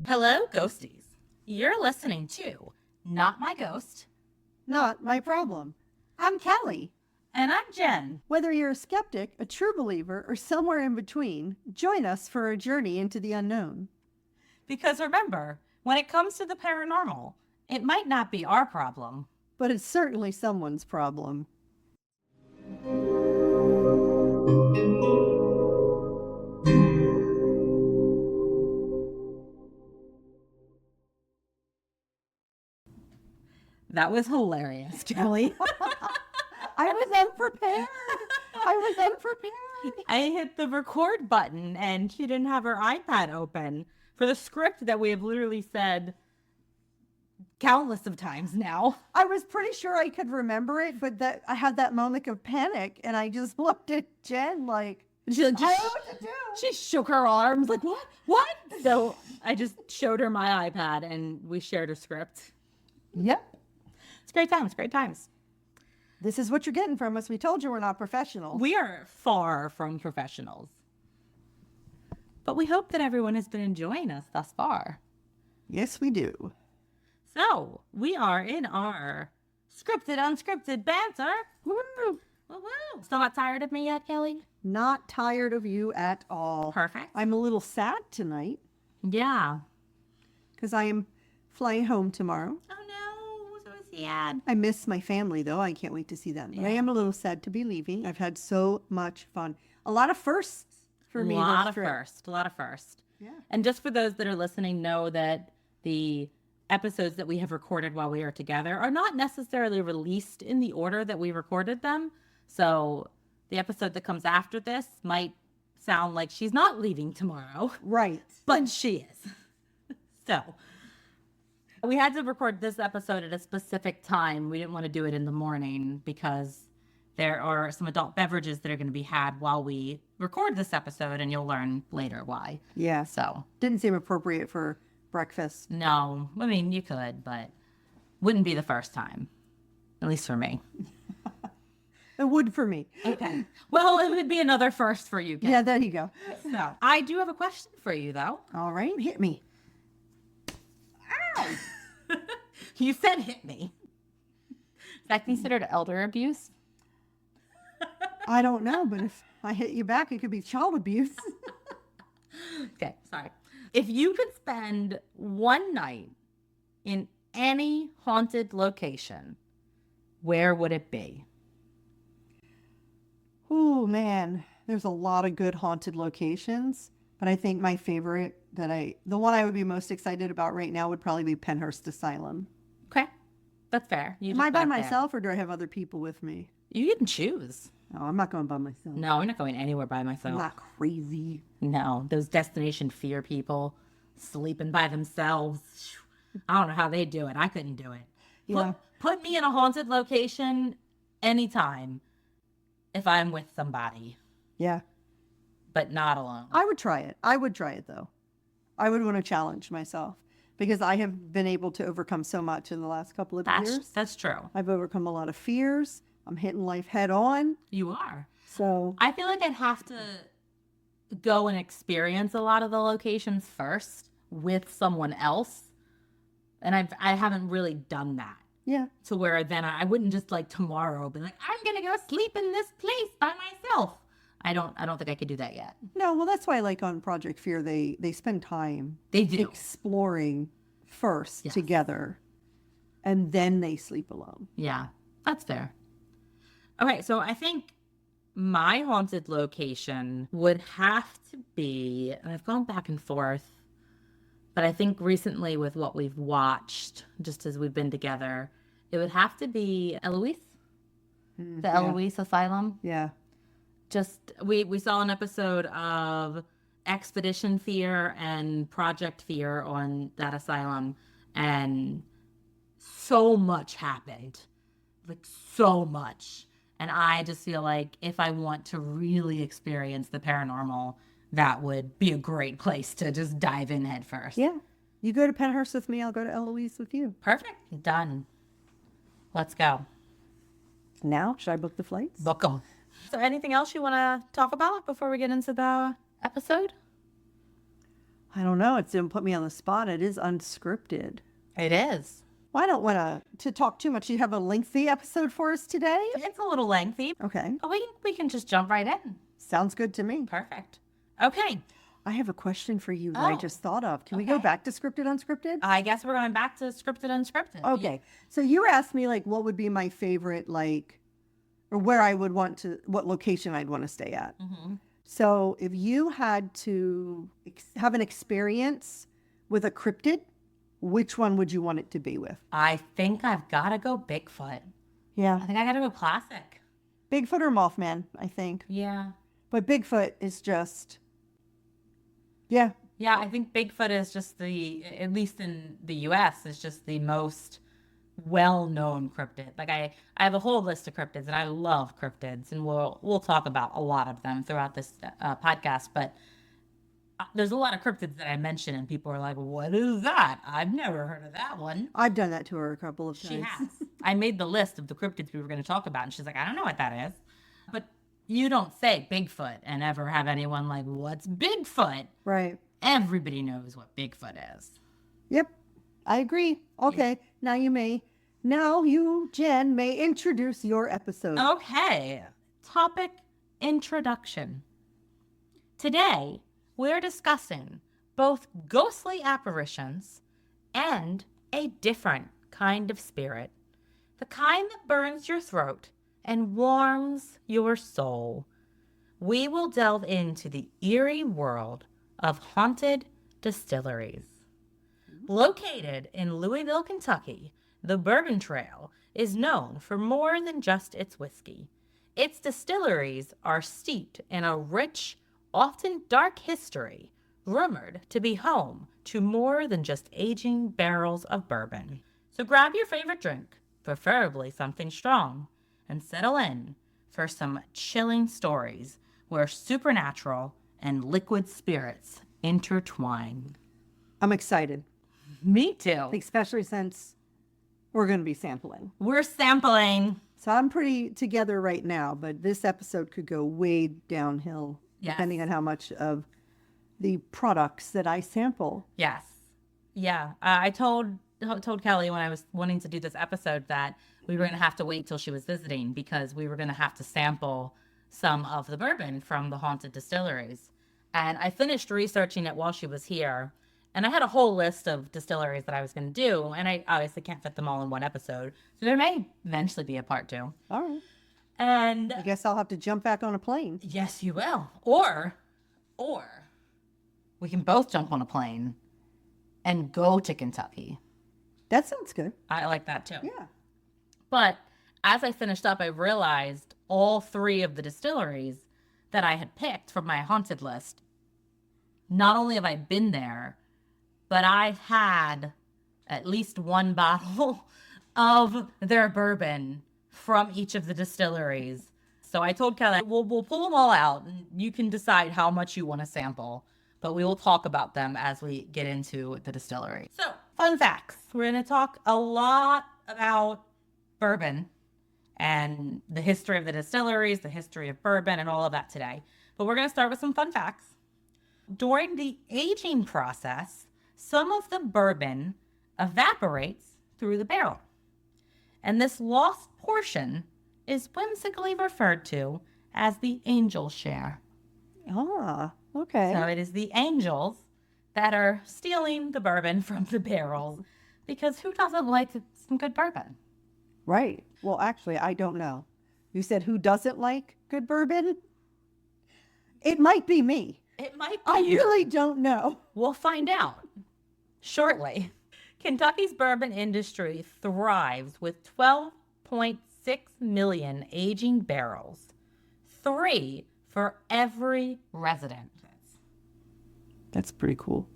Hello, ghosties. You're listening to Not My Ghost. Not my problem. I'm Kelly. And I'm Jen. Whether you're a skeptic, a true believer, or somewhere in between, join us for a journey into the unknown. Because remember, when it comes to the paranormal, it might not be our problem. But it's certainly someone's problem. That was hilarious, Kelly. I was unprepared. I hit the record button and she didn't have her iPad open for the script that we have literally said countless of times now. I was pretty sure I could remember it, but that I had that moment of panic, and I just looked at Jen like, She I don't know what to do. She shook her arms like, what? So I just showed her my iPad and we shared a script. Yep. It's great times. This is what you're getting from us. We told you we're not professionals. We are far from professionals. But we hope that everyone has been enjoying us thus far. Yes, we do. So, we are in our scripted, unscripted banter. Woo. Woo-woo. Still not tired of me yet, Kelly? Not tired of you at all. Perfect. I'm a little sad tonight Yeah. because I am flying home tomorrow. Oh no, so sad. I miss my family, though. I can't wait to see them. But I am a little sad to be leaving. I've had so much fun. A lot of firsts for me. A lot this of trip. first. Yeah. And just for those that are listening, know that the episodes that we have recorded while we are together are not necessarily released in the order that we recorded them. So the episode that comes after this might sound like she's not leaving tomorrow. Right. But she is. So we had to record this episode at a specific time. We didn't want to do it in the morning because there are some adult beverages that are going to be had while we record this episode, and you'll learn later why. Yeah. So Didn't seem appropriate for breakfast. no, I mean, you could, but wouldn't be the first time, at least for me. It would for me. Okay. Well, it would be another first for you guys. Yeah, there you go. So I do have a question for you, though. All right, hit me. Ow! You said hit me. Is that considered elder abuse? I don't know, but if I hit you back, it could be child abuse. Okay, sorry. If you could spend one night in any haunted location, where would it be? Oh, man. There's a lot of good haunted locations, but I think my favorite the one I would be most excited about right now would probably be Penhurst Asylum. Okay, that's fair. You Am I just by got there. myself or do I have other people with me? You can choose. No, I'm not going by myself. No, I'm not going anywhere by I'm myself. not crazy. No, those destination fear people sleeping by themselves. I don't know how they do it. I couldn't do it. Yeah. Put me in a haunted location anytime if I'm with somebody, Yeah. but not alone. I would try it. I would try it, though. I would want to challenge myself because I have been able to overcome so much in the last couple of years. That's true. I've overcome a lot of fears. I'm hitting life head on. You are. So I feel like I'd have to go and experience a lot of the locations first with someone else. And I haven't really done that. yeah. To where then I wouldn't just like tomorrow be like, I'm gonna go sleep in this place by myself. I don't think I could do that yet. No, well, that's why, like on Project Fear, they spend time They do. exploring first Yes. together, and then they sleep alone. Yeah, that's fair. Okay, so I think my haunted location would have to be, and I've gone back and forth, but I think recently with what we've watched, just as we've been together, it would have to be Eloise, the yeah. Eloise Asylum. Yeah. Just we saw an episode of Expedition Fear and Project Fear on that asylum, and so much happened, like so much. And I just feel like if I want to really experience the paranormal, that would be a great place to just dive in head first. Yeah. You go to Penhurst with me, I'll go to Eloise with you. Perfect. Done. Let's go. Now, should I book the flights? Book 'em. So anything else you want to talk about before we get into the episode? I don't know. It's didn't put me on the spot. It is unscripted. It is. Well, I don't want to talk too much. You have a lengthy episode for us today? It's a little lengthy. Okay. But we can just jump right in. Sounds good to me. Perfect. Okay. I have a question for you that I Oh, just thought of. Can we go back to scripted, unscripted? I guess we're going back to scripted, unscripted. Okay. So you asked me like what would be my favorite or where I would want to, what location I'd want to stay at. Mm-hmm. So if you had to have an experience with a cryptid, which one would you want it to be with? I think I've got to go Bigfoot. Yeah. I think I got to go classic. Bigfoot or Mothman, I think. Yeah. But Bigfoot is just, yeah. Yeah, I think Bigfoot is just at least in the U.S., is just the most well-known cryptid. Like I have a whole list of cryptids, and I love cryptids, and we'll talk about a lot of them throughout this podcast. But there's a lot of cryptids that I mention, and people are like, "What is that? I've never heard of that one." I've done that to her a couple of times. She has. I made the list of the cryptids we were going to talk about, and she's like, "I don't know what that is." But you don't say Bigfoot and ever have anyone like, "What's Bigfoot?" Right. Everybody knows what Bigfoot is. Yep. I agree. Okay. Now you, Jen, may introduce your episode. Okay. Topic introduction. Today, we're discussing both ghostly apparitions and a different kind of spirit. The kind that burns your throat and warms your soul. We will delve into the eerie world of haunted distilleries. Located in Louisville, Kentucky, the Bourbon Trail is known for more than just its whiskey. Its distilleries are steeped in a rich, often dark history, rumored to be home to more than just aging barrels of bourbon. So grab your favorite drink, preferably something strong, and settle in for some chilling stories where supernatural and liquid spirits intertwine. I'm excited, Me too. especially since we're going to be sampling. We're sampling. So I'm pretty together right now, but this episode could go way downhill Yes. depending on how much of the products that I sample. Yes. Yeah. I told Kelly when I was wanting to do this episode that we were going to have to wait till she was visiting because we were going to have to sample some of the bourbon from the haunted distilleries. And I finished researching it while she was here. And I had a whole list of distilleries that I was going to do. And I obviously can't fit them all in one episode. So there may eventually be a part 2. All right. And I guess I'll have to jump back on a plane. yes, you will. Or we can both jump on a plane and go to Kentucky. That sounds good. I like that too. Yeah. But as I finished up, I realized all 3 of the distilleries that I had picked from my haunted list, not only have I been there, but I had at least 1 bottle of their bourbon from each of the distilleries. So I told Kelly, we'll pull them all out, and you can decide how much you want to sample, but we will talk about them as we get into the distillery. So, fun facts. We're going to talk a lot about bourbon and the history of the distilleries, the history of bourbon, and all of that today. But we're going to start with some fun facts. During the aging process, some of the bourbon evaporates through the barrel. And this lost portion is whimsically referred to as the angel share. Ah, okay. So it is the angels that are stealing the bourbon from the barrels, because who doesn't like some good bourbon? Right. Well, actually, I don't know. You said who doesn't like good bourbon? It might be me. It might be. I really don't know. We'll find out shortly. Kentucky's bourbon industry thrives with 12.6 million aging barrels, 3 for every resident. That's pretty cool.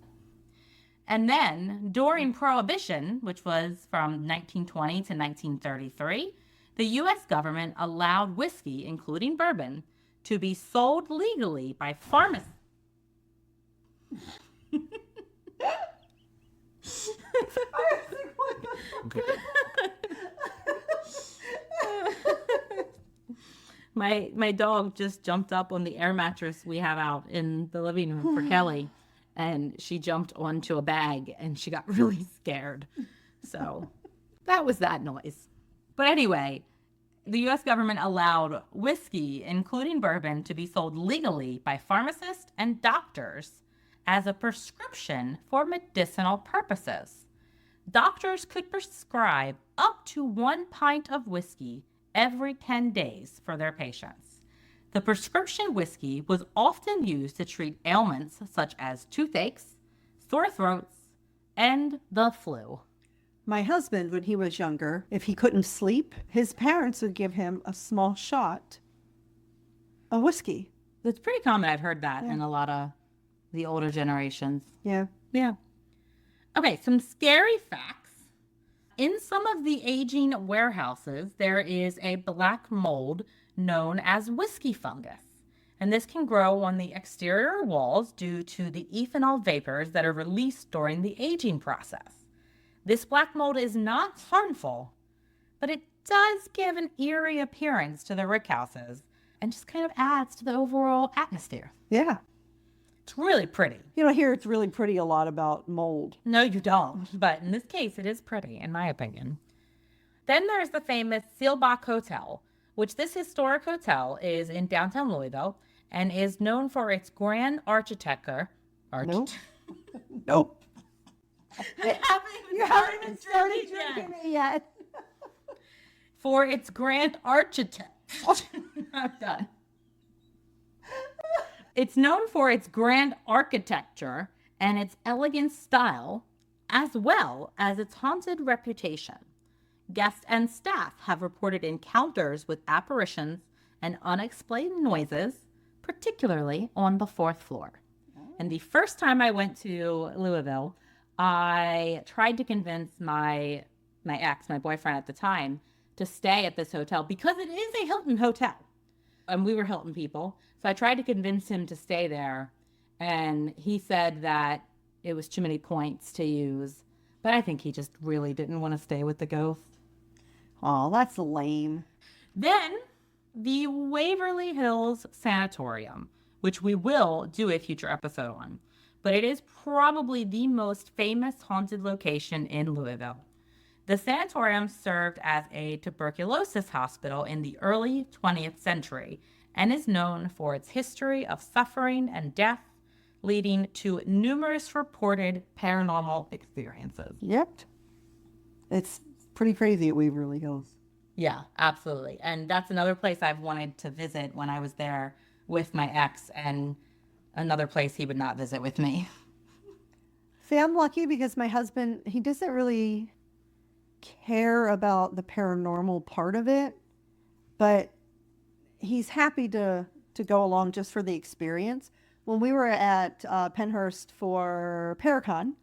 And then during Prohibition, which was from 1920 to 1933, the U.S. government allowed whiskey, including bourbon, to be sold legally by pharmacists. My dog just jumped up on the air mattress we have out in the living room for Kelly, and she jumped onto a bag and she got really scared. So that was that noise. But anyway, the U.S. government allowed whiskey, including bourbon, to be sold legally by pharmacists and doctors as a prescription for medicinal purposes. Doctors could prescribe up to 1 pint of whiskey every 10 days for their patients. The prescription whiskey was often used to treat ailments such as toothaches, sore throats, and the flu. My husband, when he was younger, if he couldn't sleep, his parents would give him a small shot of whiskey. It's pretty common. I've heard that in a lot of the older generations. Yeah. Yeah. Okay, some scary facts. In some of the aging warehouses, there is a black mold known as whiskey fungus. And this can grow on the exterior walls due to the ethanol vapors that are released during the aging process. This black mold is not harmful, but it does give an eerie appearance to the rickhouses and just kind of adds to the overall atmosphere. Yeah. It's really pretty. You don't hear it's really pretty a lot about mold. No, you don't. But in this case, it is pretty, in my opinion. Then there's the famous Seelbach Hotel, which this historic hotel is in downtown Louisville and is known for its grand architecture. Nope. Nope. You haven't even started drinking it yet. For its grand architecture. I'm done. It's known for its grand architecture and its elegant style, as well as its haunted reputation. Guests and staff have reported encounters with apparitions and unexplained noises, particularly on the 4th floor. And the first time I went to Louisville, I tried to convince my ex, my boyfriend at the time, to stay at this hotel because it is a Hilton hotel. And we were Hilton people. So I tried to convince him to stay there. And he said that it was too many points to use. But I think he just really didn't want to stay with the ghost. Oh, that's lame. Then the Waverly Hills Sanatorium, which we will do a future episode on. But it is probably the most famous haunted location in Louisville. The sanatorium served as a tuberculosis hospital in the early 20th century and is known for its history of suffering and death, leading to numerous reported paranormal experiences. Yep. It's pretty crazy at Waverly Hills. Yeah, absolutely. And that's another place I've wanted to visit when I was there with my ex, and another place he would not visit with me. See, I'm lucky because my husband, he doesn't really care about the paranormal part of it, but he's happy to go along just for the experience. When we were at Pennhurst for Paracon,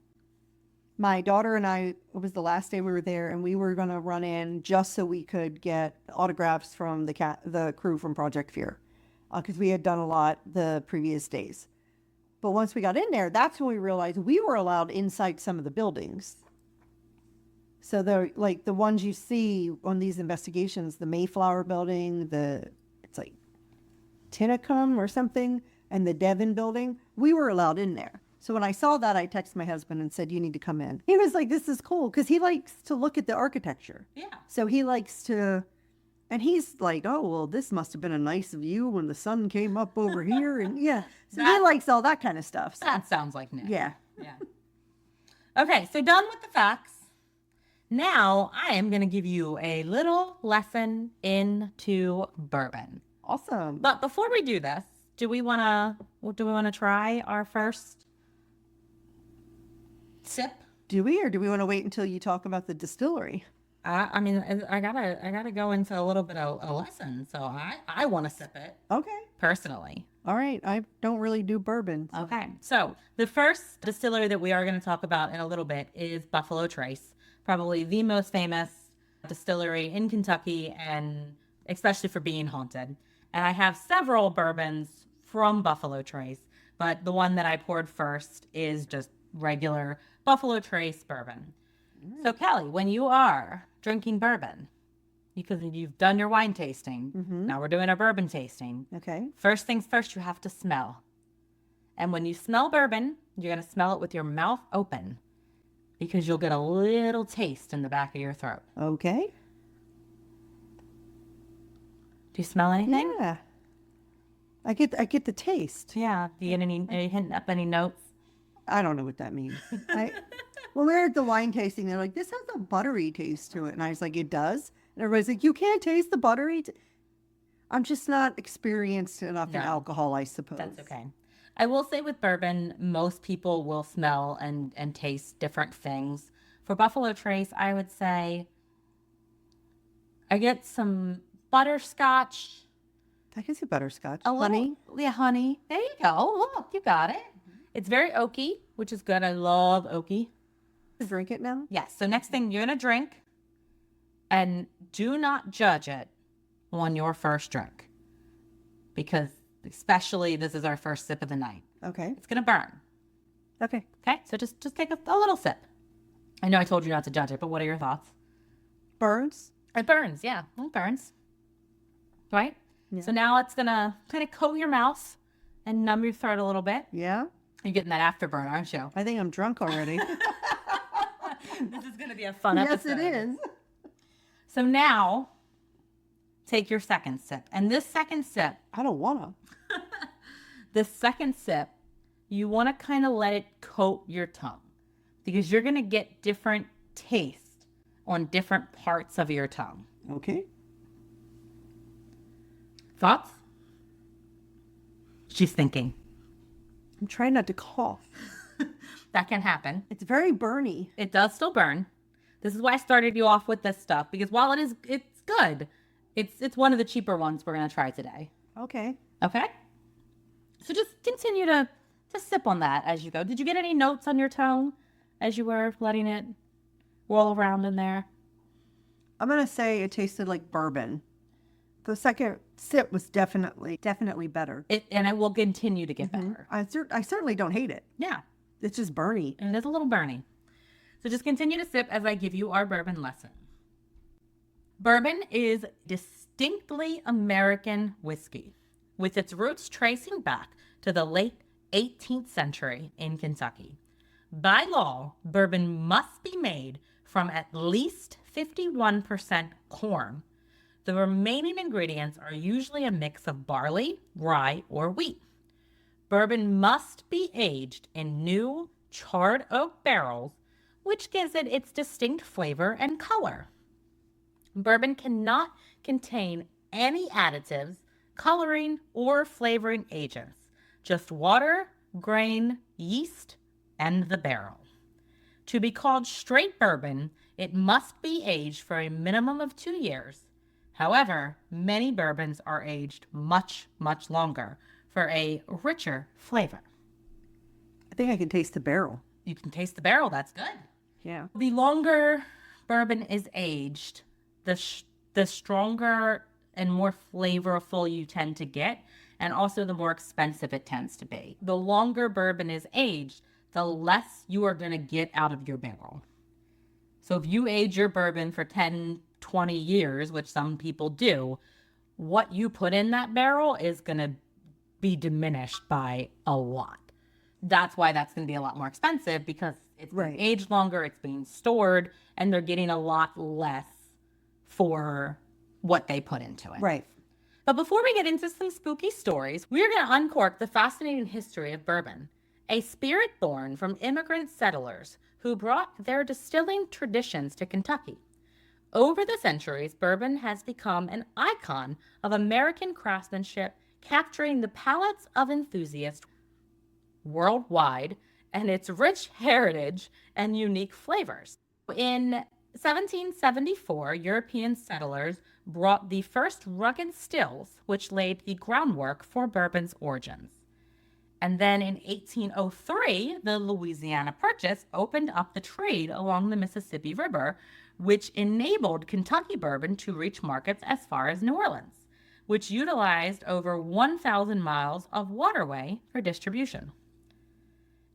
my daughter and I, it was the last day we were there, and we were going to run in just so we could get autographs from the crew from Project Fear, because we had done a lot the previous days. But once we got in there, that's when we realized we were allowed inside some of the buildings. So the ones you see on these investigations, the Mayflower building, it's like Tinicum or something, and the Devon building, we were allowed in there. So when I saw that, I texted my husband and said, "You need to come in." He was like, "This is cool," because he likes to look at the architecture. Yeah. So he likes to, and he's like, "Oh, well, this must have been a nice view when the sun came up over here." And yeah, so he likes all that kind of stuff. So. That sounds like Nick. Yeah. Yeah. Okay, so done with the facts. Now I am going to give you a little lesson into bourbon. Awesome. But before we do this, do we want to try our first sip? Do we, or do we want to wait until you talk about the distillery? I mean, I gotta go into a little bit of a lesson, so I want to sip it. Okay. Personally. All right. I don't really do bourbon. Okay. So the first distillery that we are going to talk about in a little bit is Buffalo Trace, probably the most famous distillery in Kentucky, and especially for being haunted. And I have several bourbons from Buffalo Trace, but the one that I poured first is just regular Buffalo Trace bourbon. So, Kelly, when you are drinking bourbon, because you've done your wine tasting, now we're doing a bourbon tasting. Okay. First things first, you have to smell. And when you smell bourbon, you're going to smell it with your mouth open because you'll get a little taste in the back of your throat. Okay. Do you smell anything? Yeah. I get the taste. Yeah. Do you get are you hitting up any notes? I don't know what that means. When we were at the wine tasting, they're like, this has a buttery taste to it. And I was like, it does? And everybody's like, you can't taste the buttery. I'm just not experienced enough in alcohol, I suppose. That's okay. I will say with bourbon, most people will smell and taste different things. For Buffalo Trace, I would say I get some butterscotch. I can see butterscotch. Honey? Yeah, honey. There you go. Look, you got it. It's very oaky, which is good. I love oaky. Drink it now? Yes. So next thing you're going to drink, and do not judge it on your first drink, because especially this is our first sip of the night. Okay. It's going to burn. Okay. Okay. So just take a little sip. I know I told you not to judge it, but what are your thoughts? Burns? It burns. Yeah. It burns. Right? Yeah. So now it's going to kind of coat your mouth and numb your throat a little bit. Yeah. You're getting that afterburn, aren't you? I think I'm drunk already. This is going to be a fun episode. Yes, it is. So now, take your second sip. And this second sip, I don't want to. this second sip, you want to kind of let it coat your tongue, because you're going to get different taste on different parts of your tongue. Okay. Thoughts? She's thinking. I'm trying not to cough. That can happen. It's very burny. It does still burn. This is why I started you off with this stuff, because while it's good, it's one of the cheaper ones we're going to try today. Okay. Okay? So just continue to sip on that as you go. Did you get any notes on your tongue as you were letting it roll around in there? I'm going to say it tasted like bourbon. The second sip was definitely better. And it will continue to get better. I certainly don't hate it. Yeah. It's just burny. And it is a little burny. So just continue to sip as I give you our bourbon lesson. Bourbon is distinctly American whiskey, with its roots tracing back to the late 18th century in Kentucky. By law, bourbon must be made from at least 51% corn. The remaining ingredients are usually a mix of barley, rye, or wheat. Bourbon must be aged in new charred oak barrels, which gives it its distinct flavor and color. Bourbon cannot contain any additives, coloring, or flavoring agents, just water, grain, yeast, and the barrel. To be called straight bourbon, it must be aged for a minimum of 2 years. However, many bourbons are aged much, much longer for a richer flavor. I think I can taste the barrel. You can taste the barrel. That's good. Yeah. The longer bourbon is aged, the stronger and more flavorful you tend to get, and also the more expensive it tends to be. The longer bourbon is aged, the less you are going to get out of your barrel. So if you age your bourbon for 10, 20 years, which some people do, what you put in that barrel is going to be diminished by a lot. That's why that's going to be a lot more expensive, because it's being aged longer, it's being stored, and they're getting a lot less for what they put into it. Right. But before we get into some spooky stories, we're going to uncork the fascinating history of bourbon, a spirit born from immigrant settlers who brought their distilling traditions to Kentucky. Over the centuries, bourbon has become an icon of American craftsmanship, capturing the palates of enthusiasts worldwide and its rich heritage and unique flavors. In 1774, European settlers brought the first rugged stills, which laid the groundwork for bourbon's origins. And then in 1803, the Louisiana Purchase opened up the trade along the Mississippi River, which enabled Kentucky bourbon to reach markets as far as New Orleans, which utilized over 1,000 miles of waterway for distribution.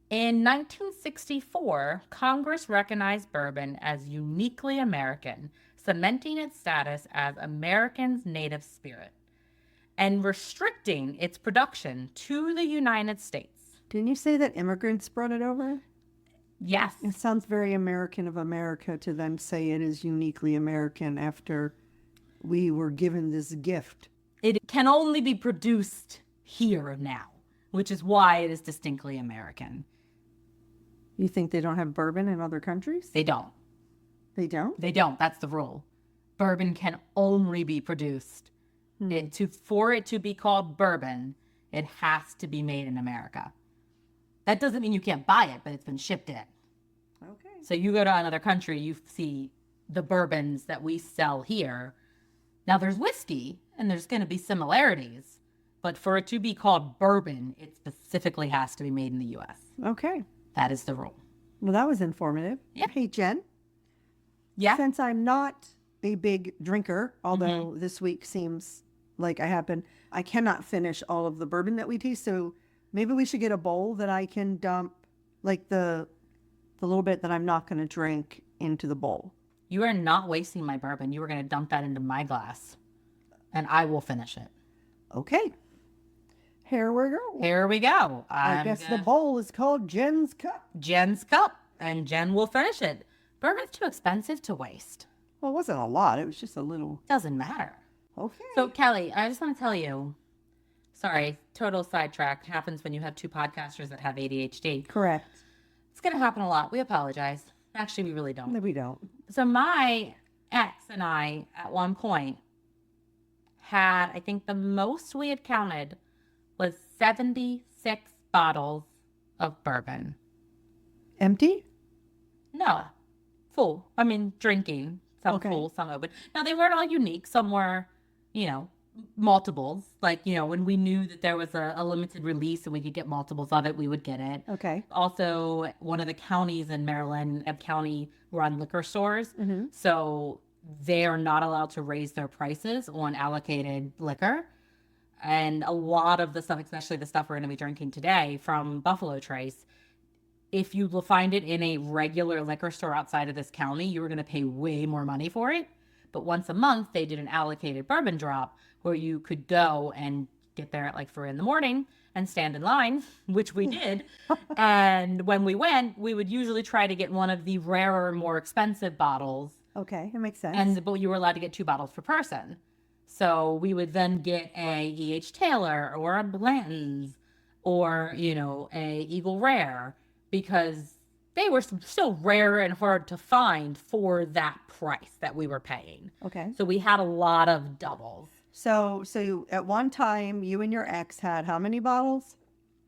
In 1964, Congress recognized bourbon as uniquely American, cementing its status as American's native spirit and restricting its production to the United States. Didn't you say that immigrants brought it over? Yes. It sounds very American of America to then say it is uniquely American after we were given this gift. It can only be produced here now, which is why it is distinctly American. You think they don't have bourbon in other countries? They don't. They don't? They don't. That's the rule. Bourbon can only be produced. For it to be called bourbon, it has to be made in America. That doesn't mean you can't buy it, but it's been shipped in. Okay. So you go to another country, you see the bourbons that we sell here. Now there's whiskey and there's going to be similarities, but for it to be called bourbon, it specifically has to be made in the U.S. Okay. That is the rule. Well, that was informative. Yeah. Hey, Jen. Yeah. Since I'm not a big drinker, although this week seems like I cannot finish all of the bourbon that we taste. So maybe we should get a bowl that I can dump, like the little bit that I'm not going to drink into the bowl. You are not wasting my bourbon. You are going to dump that into my glass, and I will finish it. Okay. Here we go. Here we go. I guess the bowl is called Jen's Cup. Jen's Cup, and Jen will finish it. Bourbon's too expensive to waste. Well, it wasn't a lot. It was just a little. Doesn't matter. Okay. So, Kelly, I just want to tell you, sorry, total sidetrack happens when you have two podcasters that have ADHD. Correct. It's going to happen a lot. We apologize. Actually, we really don't. No, we don't. So my ex and I, at one point, had, I think the most we had counted was 76 bottles of bourbon. Empty? No, full. I mean, drinking. Some full, some open. Now, they weren't all unique. Some were, multiples. Like, when we knew that there was a limited release and we could get multiples of it, we would get it. Okay. Also, one of the counties in Maryland, Ebb County, run liquor stores. Mm-hmm. So they are not allowed to raise their prices on allocated liquor. And a lot of the stuff, especially the stuff we're going to be drinking today from Buffalo Trace, if you will find it in a regular liquor store outside of this county, you were going to pay way more money for it. But once a month, they did an allocated bourbon drop where you could go and get there at like 3 a.m. and stand in line, which we did. And when we went, we would usually try to get one of the rarer, more expensive bottles. Okay, that makes sense. But you were allowed to get 2 bottles per person. So we would then get a E.H. Taylor or a Blanton's or, a Eagle Rare, because they were still rare and hard to find for that price that we were paying. Okay. So we had a lot of doubles. So at one time, you and your ex had how many bottles?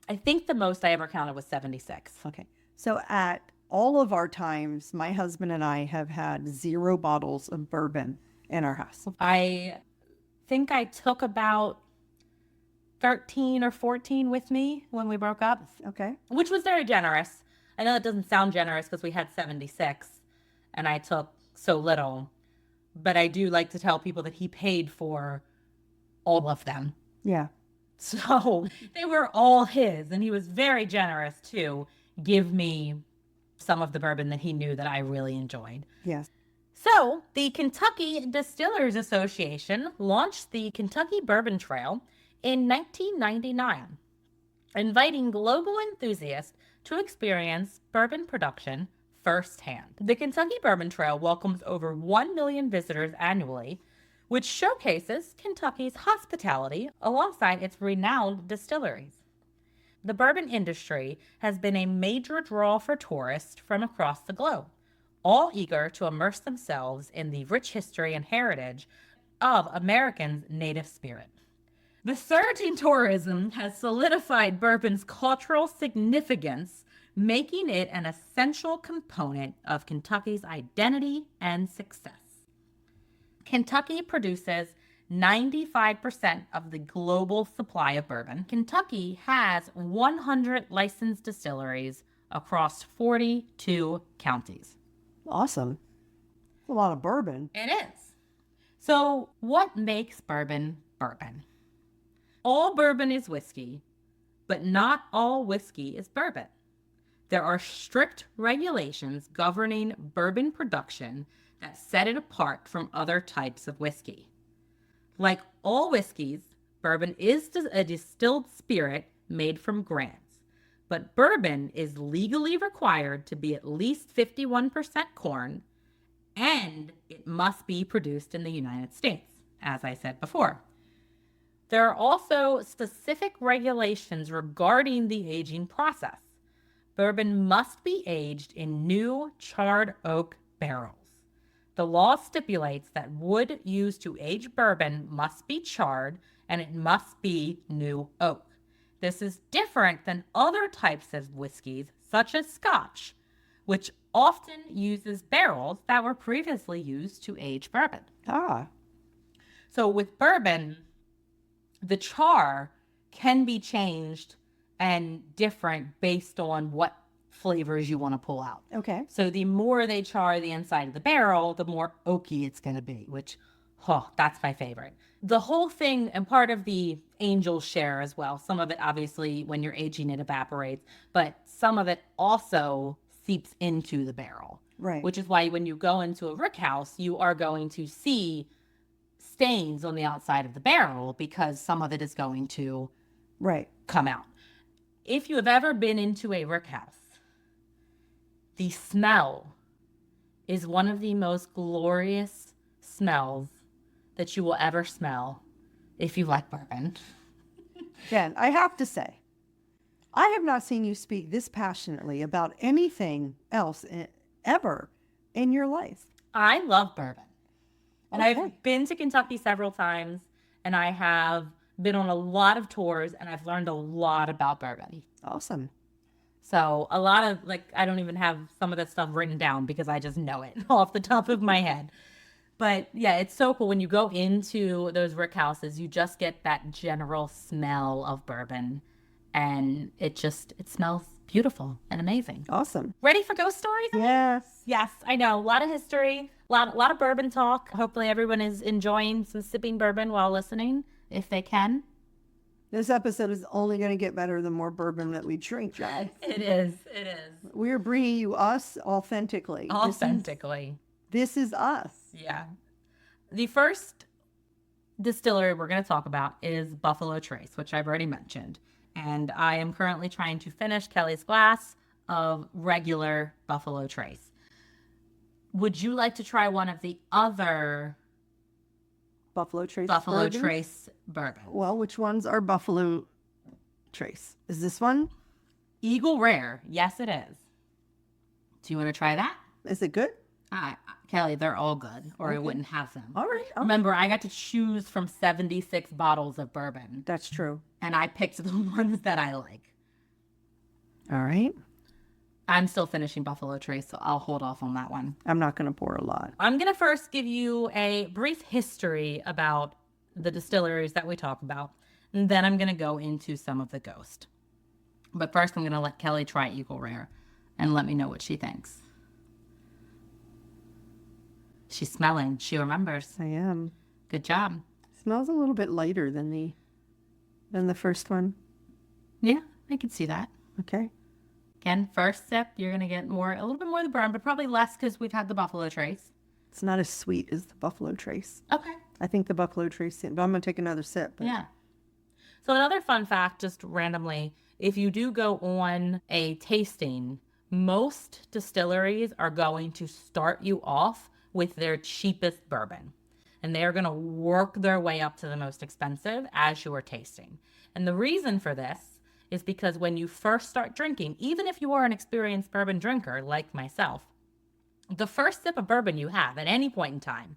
I think the most I ever counted was 76. Okay. So at all of our times, my husband and I have had 0 bottles of bourbon in our house. I think I took about 13 or 14 with me when we broke up. Okay. Which was very generous. I know that doesn't sound generous because we had 76 and I took so little, but I do like to tell people that he paid for all of them. Yeah. So they were all his, and he was very generous to give me some of the bourbon that he knew that I really enjoyed. Yes. So the Kentucky Distilleries Association launched the Kentucky Bourbon Trail in 1999, inviting global enthusiasts to experience bourbon production firsthand. The Kentucky Bourbon Trail welcomes over 1 million visitors annually, which showcases Kentucky's hospitality alongside its renowned distilleries. The bourbon industry has been a major draw for tourists from across the globe, all eager to immerse themselves in the rich history and heritage of Americans' native spirit. The surge in tourism has solidified bourbon's cultural significance, making it an essential component of Kentucky's identity and success. Kentucky produces 95% of the global supply of bourbon. Kentucky has 100 licensed distilleries across 42 counties. Awesome. That's a lot of bourbon. It is. So, what makes bourbon bourbon? All bourbon is whiskey, but not all whiskey is bourbon. There are strict regulations governing bourbon production that set it apart from other types of whiskey. Like all whiskeys, bourbon is a distilled spirit made from grants, but bourbon is legally required to be at least 51% corn, and it must be produced in the United States, as I said before. There are also specific regulations regarding the aging process. Bourbon must be aged in new charred oak barrels. The law stipulates that wood used to age bourbon must be charred and it must be new oak. This is different than other types of whiskeys, such as Scotch, which often uses barrels that were previously used to age bourbon. So with bourbon, the char can be changed and different based on what flavors you want to pull out. Okay. So the more they char the inside of the barrel, the more oaky it's going to be, which, that's my favorite. The whole thing, and part of the angel share as well, some of it obviously when you're aging it evaporates, but some of it also seeps into the barrel. Right. Which is why when you go into a rick house, you are going to see stains on the outside of the barrel because some of it is going to come out. If you have ever been into a rick house, the smell is one of the most glorious smells that you will ever smell if you like bourbon. Jen, I have to say, I have not seen you speak this passionately about anything else ever in your life. I love bourbon. And I've been to Kentucky several times, and I have been on a lot of tours, and I've learned a lot about bourbon. Awesome. So a lot of, I don't even have some of that stuff written down because I just know it off the top of my head. But yeah, it's so cool. When you go into those rick houses, you just get that general smell of bourbon, and it smells beautiful and amazing. Awesome. Ready for ghost stories? Yes. Yes, I know. A lot of history, a lot of bourbon talk. Hopefully everyone is enjoying some sipping bourbon while listening, if they can. This episode is only going to get better the more bourbon that we drink, guys. It is. It is. We're bringing you us authentically. This is us. Yeah. The first distillery we're going to talk about is Buffalo Trace, which I've already mentioned. And I am currently trying to finish Kelly's glass of regular Buffalo Trace. Would you like to try one of the other Buffalo Trace bourbon? Well, which ones are Buffalo Trace? Is this one? Eagle Rare. Yes, it is. Do you want to try that? Is it good? Kelly, they're all good, or I wouldn't have them. All right. Remember, I got to choose from 76 bottles of bourbon. That's true. And I picked the ones that I like. All right. I'm still finishing Buffalo Trace, so I'll hold off on that one. I'm not going to pour a lot. I'm going to first give you a brief history about the distilleries that we talk about, and then I'm going to go into some of the ghost. But first, I'm going to let Kelly try Eagle Rare and let me know what she thinks. She's smelling. She remembers. I am. Good job. Smells a little bit lighter than the first one. Yeah, I can see that. Okay. Again, first sip, you're going to get a little bit more of the burn, but probably less because we've had the Buffalo Trace. It's not as sweet as the Buffalo Trace. Okay. I think the Buffalo Trace, but I'm going to take another sip. But... Yeah. So another fun fact, just randomly, if you do go on a tasting, most distilleries are going to start you off with their cheapest bourbon. And they are going to work their way up to the most expensive as you are tasting. And the reason for this is because when you first start drinking, even if you are an experienced bourbon drinker like myself, the first sip of bourbon you have at any point in time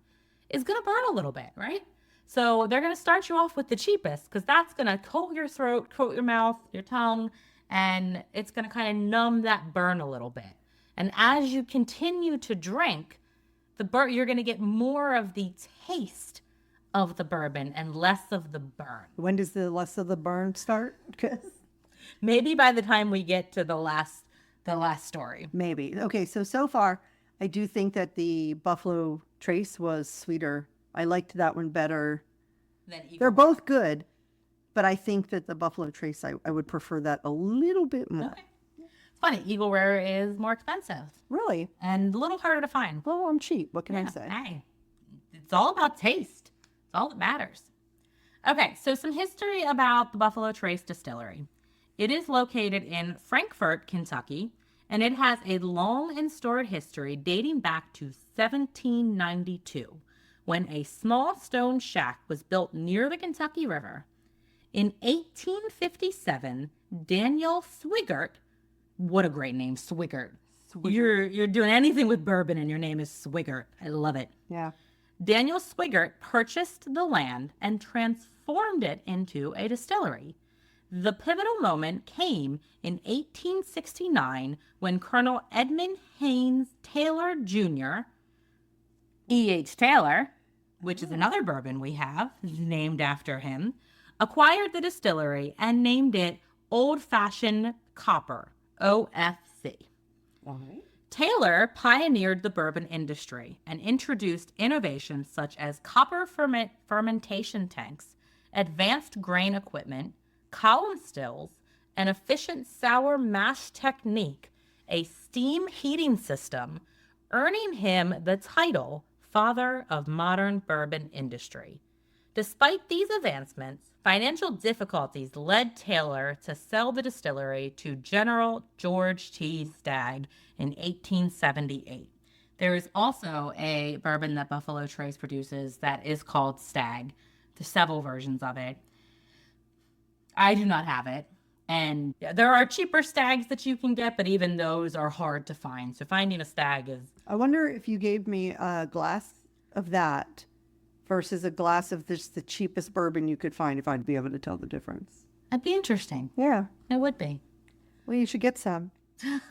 is going to burn a little bit, right? So they're going to start you off with the cheapest because that's going to coat your throat, coat your mouth, your tongue, and it's going to kind of numb that burn a little bit. And as you continue to drink, you're going to get more of the taste of the bourbon and less of the burn. When does the less of the burn start? Maybe by the time we get to the last story. Maybe. Okay, so far, I do think that the Buffalo Trace was sweeter. I liked that one better. They're both good, but I think that the Buffalo Trace, I would prefer that a little bit more. Okay. Funny, Eagle Rare is more expensive Really? and a little harder to find. Well, I'm cheap. What can I Yeah, say? hey, it's all about taste. It's all that matters. Okay, so some history about the Buffalo Trace Distillery. It is located in Frankfort, Kentucky, and it has a long and storied history dating back to 1792, when a small stone shack was built near the Kentucky River. In 1857, Daniel Swigert, what a great name, Swigert. You're doing anything with bourbon and your name is Swigert. I love it. Yeah. Daniel Swigert purchased the land and transformed it into a distillery. The pivotal moment came in 1869 when Colonel Edmund Haynes Taylor Jr., E.H. Taylor, which is another bourbon we have named after him, acquired the distillery and named it Old Fashioned Copper, OFC. All right. Taylor pioneered the bourbon industry and introduced innovations such as copper fermentation tanks, advanced grain equipment, column stills, an efficient sour mash technique, a steam heating system, earning him the title Father of Modern Bourbon Industry. Despite these advancements, financial difficulties led Taylor to sell the distillery to General George T. Stagg in 1878. There is also a bourbon that Buffalo Trace produces that is called Stagg. There's several versions of it. I do not have it. And there are cheaper Staggs that you can get, but even those are hard to find. So finding a Stagg is... I wonder if you gave me a glass of that versus a glass of this, the cheapest bourbon you could find, if I'd be able to tell the difference. That'd be interesting. Yeah. It would be. Well, you should get some.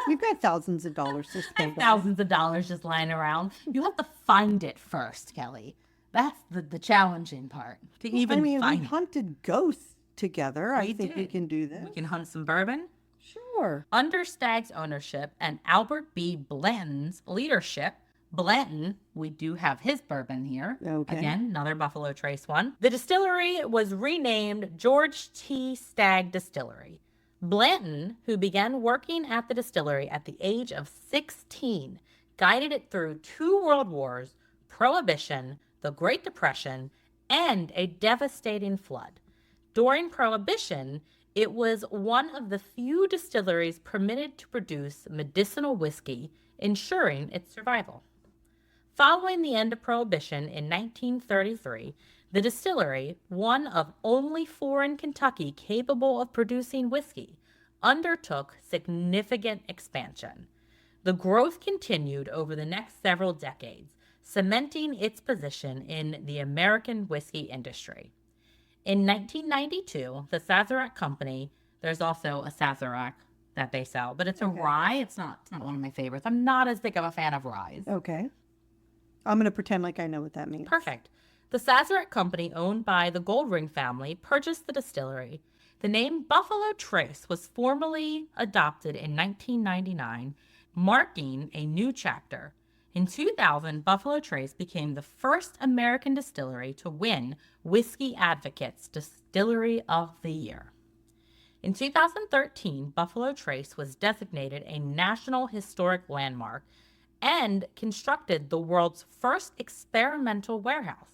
You've got thousands of dollars to spend. Thousands of dollars just lying around. You have to find it first, Kelly. That's the challenging part. To even we find it. hunted ghosts together. I think we did. can do this. We can hunt some bourbon. Sure. Under Stagg's ownership and Albert B. Blanton's leadership, Blanton, we do have his bourbon here. Okay. Again, another Buffalo Trace one. The distillery was renamed George T. Stagg Distillery. Blanton, who began working at the distillery at the age of 16, guided it through 2 world wars, Prohibition, the Great Depression, and a devastating flood. During Prohibition, it was one of the few distilleries permitted to produce medicinal whiskey, ensuring its survival. Following the end of Prohibition in 1933, the distillery, one of only 4 in Kentucky capable of producing whiskey, undertook significant expansion. The growth continued over the next several decades, cementing its position in the American whiskey industry. In 1992, the Sazerac Company, there's also a Sazerac that they sell, but it's a rye. It's not one of my favorites. I'm not as big of a fan of ryes. Okay. I'm going to pretend like I know what that means. Perfect. The Sazerac Company, owned by the Goldring family, purchased the distillery. The name Buffalo Trace was formally adopted in 1999, marking a new chapter. In 2000, Buffalo Trace became the first American distillery to win Whiskey Advocate's Distillery of the Year. In 2013, Buffalo Trace was designated a National Historic Landmark and constructed the world's first experimental warehouse.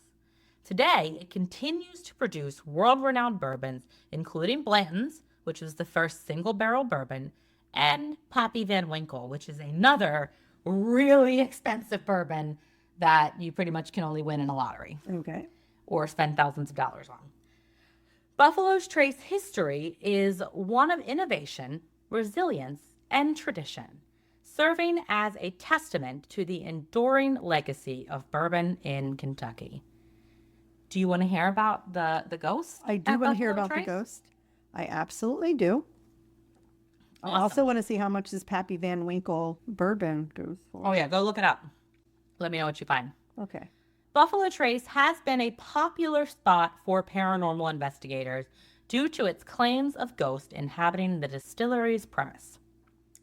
Today, it continues to produce world-renowned bourbons, including Blanton's, which was the first single-barrel bourbon, and Pappy Van Winkle, which is another really expensive bourbon that you pretty much can only win in a lottery. Okay. Or spend thousands of dollars on. Buffalo Trace history is one of innovation, resilience, and tradition, serving as a testament to the enduring legacy of bourbon in Kentucky. Do you want to hear about the ghost? I do want to hear about the ghost. I absolutely do. Awesome. I also want to see how much this Pappy Van Winkle bourbon goes for. Oh, yeah. Go look it up. Let me know what you find. Okay. Buffalo Trace has been a popular spot for paranormal investigators due to its claims of ghosts inhabiting the distillery's premise.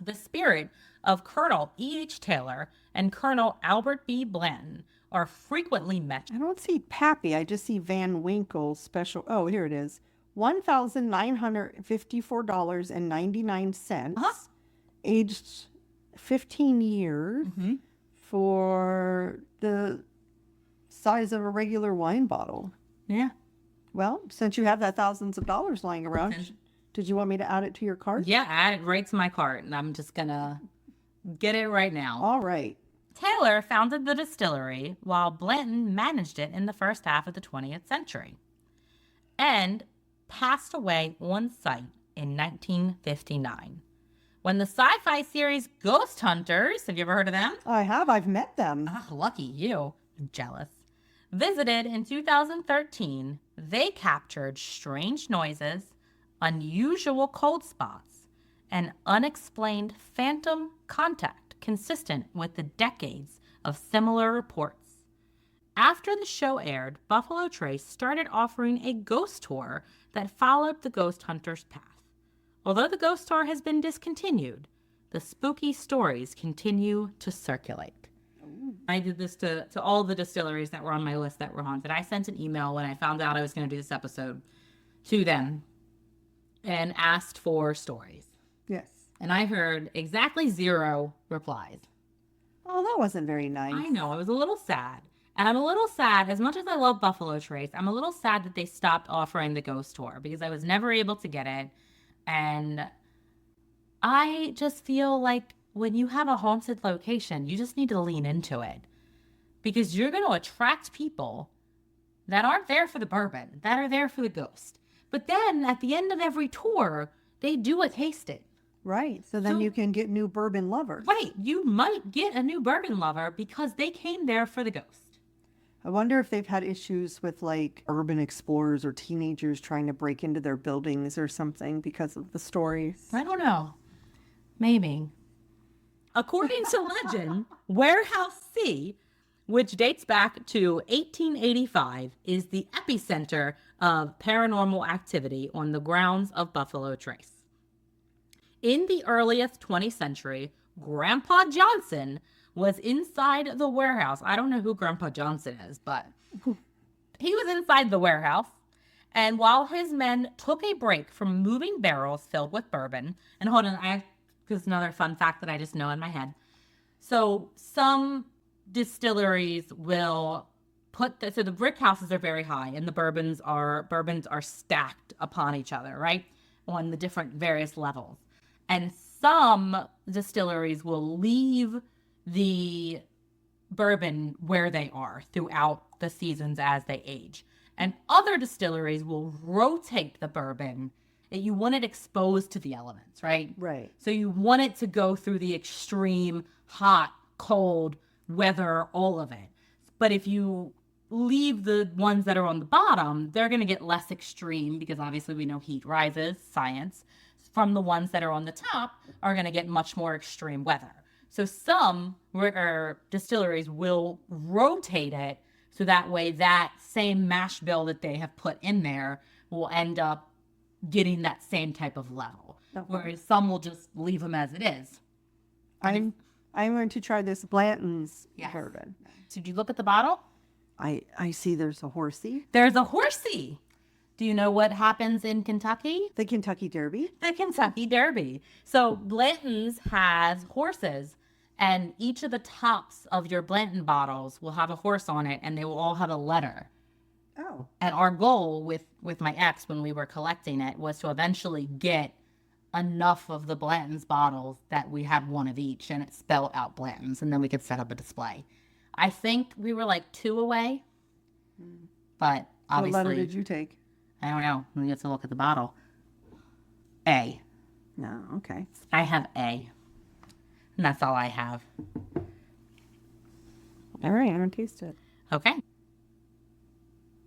The spirit of Colonel E.H. Taylor and Colonel Albert B. Blanton are frequently mentioned. I don't see Pappy. I just see Van Winkle special. Oh, here it is. $1,954.99. Huh? aged 15 years Mm-hmm. for the size of a regular wine bottle. Yeah. Well, since you have that thousands of dollars lying around, Since- did you want me to add it to your cart? Yeah, add it right to my cart, and I'm just gonna get it right now. All right. Taylor founded the distillery while Blanton managed it in the first half of the 20th century and passed away on site in 1959. When the sci-fi series Ghost Hunters, have you ever heard of them? I have. I've met them. Ah, lucky you. I'm jealous. Visited in 2013, they captured strange noises, unusual cold spots, and unexplained phantom contact consistent with the decades of similar reports. After the show aired, Buffalo Trace started offering a ghost tour that followed the Ghost Hunter's path. Although the ghost tour has been discontinued, the spooky stories continue to circulate. I did this to all the distilleries that were on my list that were haunted. I sent an email when I found out I was going to do this episode to them and asked for stories. Yes. And I heard exactly 0 replies. Oh, that wasn't very nice. I know, I was a little sad. And I'm a little sad, as much as I love Buffalo Trace, I'm a little sad that they stopped offering the ghost tour because I was never able to get it. And I just feel like when you have a haunted location, you just need to lean into it because you're going to attract people that aren't there for the bourbon, that are there for the ghost. But then at the end of every tour, they do a tasting. Right. So then So- you can get new bourbon lovers. Right. You might get a new bourbon lover because they came there for the ghost. I wonder if they've had issues with like urban explorers or teenagers trying to break into their buildings or something because of the stories. I don't know. Maybe. According to legend, Warehouse C, which dates back to 1885, is the epicenter of paranormal activity on the grounds of Buffalo Trace. In the earliest 20th century, Grandpa Johnson was inside the warehouse. I don't know who Grandpa Johnson is, but he was inside the warehouse. And while his men took a break from moving barrels filled with bourbon, and hold on, because another fun fact that I just know in my head. So some distilleries will so the brick houses are very high, and the bourbons are stacked upon each other, right, on the different various levels. And some distilleries will leave the bourbon where they are throughout the seasons as they age. And other distilleries will rotate the bourbon. You want it exposed to the elements, right? Right. So you want it to go through the extreme hot, cold weather, all of it. But if you leave the ones that are on the bottom, they're going to get less extreme because obviously we know heat rises, science. From the ones that are on the top are going to get much more extreme weather. So some distilleries will rotate it so that way that same mash bill that they have put in there will end up getting that same type of level. Okay. Whereas some will just leave them as it is. I'm going to try this Blanton's Yes. bourbon. So did you look at the bottle? I see there's a horsey. There's a horsey. Do you know what happens in Kentucky? The Kentucky Derby. The Kentucky Derby. So Blanton's has horses, and each of the tops of your Blanton bottles will have a horse on it, and they will all have a letter. Oh. And our goal with my ex when we were collecting it was to eventually get enough of the Blanton's bottles that we had one of each, and it spelled out Blanton's, and then we could set up a display. I think we were like 2 away, but obviously... What letter did you take? I don't know. We get to look at the bottle. A. No, okay. I have A. And that's all I have. All right, I'm going to taste it. Okay.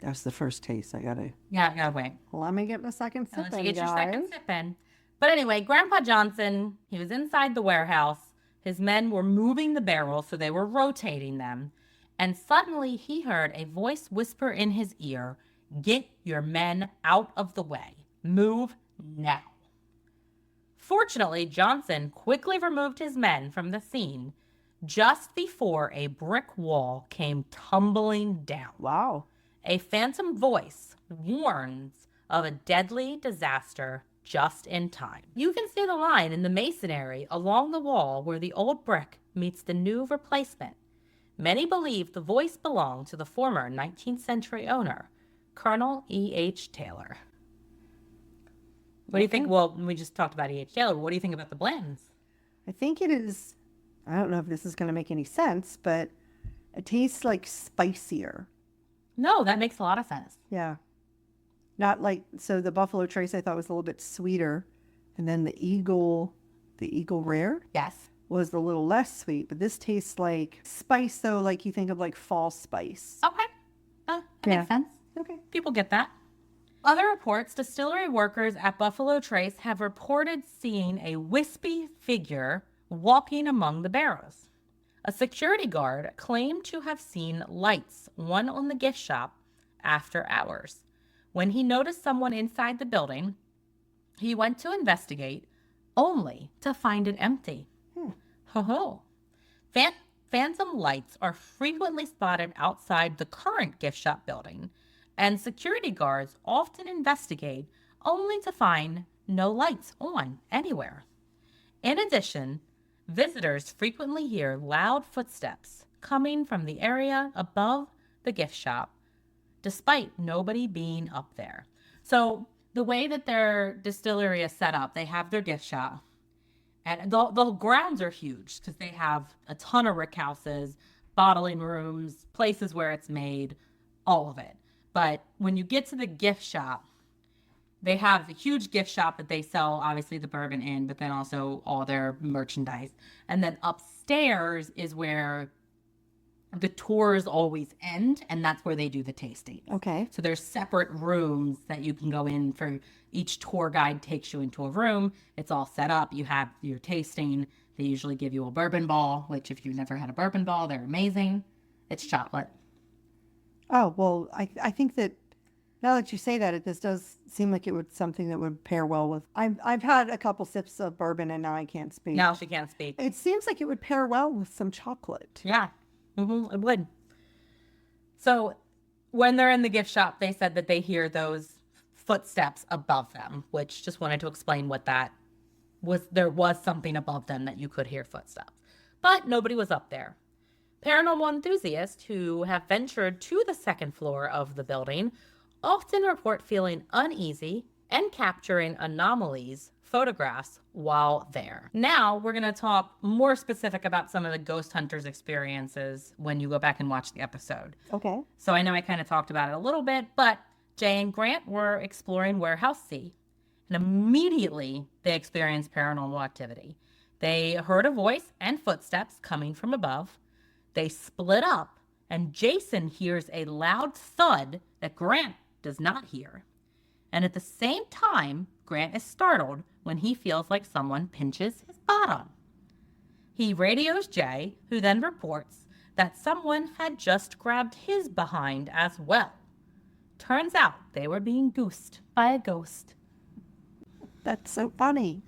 That's the first taste. I got to... Yeah, wait. Let me get my second sip Let's in, get your guys. second sip in. But anyway, Grandpa Johnson, he was inside the warehouse. His men were moving the barrels, so they were rotating them. And suddenly he heard a voice whisper in his ear, "Get your men out of the way. Move now." Fortunately, Johnson quickly removed his men from the scene just before a brick wall came tumbling down. Wow. A phantom voice warns of a deadly disaster just in time. You can see the line in the masonry along the wall where the old brick meets the new replacement. Many believe the voice belonged to the former 19th century owner, Colonel E.H. Taylor. What do you think? Well, we just talked about E.H. Taylor. What do you think about the blends? I think it is, I don't know if this is going to make any sense, but it tastes like spicier. No, that makes a lot of sense. Yeah. Not like, so the Buffalo Trace I thought was a little bit sweeter. And then the Eagle Rare Yes. was a little less sweet. But this tastes like spice, though, like you think of like fall spice. Okay. That makes sense. Okay. People get that. Other reports, distillery workers at Buffalo Trace have reported seeing a wispy figure walking among the barrels. A security guard claimed to have seen lights, one on the gift shop, after hours. When he noticed someone inside the building, he went to investigate, only to find it empty. Ho-ho. Phantom lights are frequently spotted outside the current gift shop building, and security guards often investigate only to find no lights on anywhere. In addition, visitors frequently hear loud footsteps coming from the area above the gift shop, despite nobody being up there. So the way that their distillery is set up, they have their gift shop, and the grounds are huge because they have a ton of rick houses, bottling rooms, places where it's made, all of it. But when you get to the gift shop, they have the huge gift shop that they sell, obviously, the bourbon in, but then also all their merchandise. And then upstairs is where the tours always end, and that's where they do the tasting. Okay. So there's separate rooms that you can go in for. Each tour guide takes you into a room. It's all set up. You have your tasting. They usually give you a bourbon ball, which if you've never had a bourbon ball, they're amazing. It's chocolate. Oh, well, I think that now that you say that, this does seem like it would something that would pair well with. I've had a couple sips of bourbon and now I can't speak. Now she can't speak. It seems like it would pair well with some chocolate. Yeah, it would. So when they're in the gift shop, they said that they hear those footsteps above them, which just wanted to explain what that was. There was something above them that you could hear footsteps, but nobody was up there. Paranormal enthusiasts who have ventured to the second floor of the building often report feeling uneasy and capturing anomalies photographs while there. Now we're going to talk more specific about some of the ghost hunters' experiences when you go back and watch the episode. Okay. So I know I kind of talked about it a little bit, but Jay and Grant were exploring Warehouse C, and immediately they experienced paranormal activity. They heard a voice and footsteps coming from above. They split up, and Jason hears a loud thud that Grant does not hear. And at the same time, Grant is startled when he feels like someone pinches his bottom. He radios Jay, who then reports that someone had just grabbed his behind as well. Turns out they were being goosed by a ghost. That's so funny.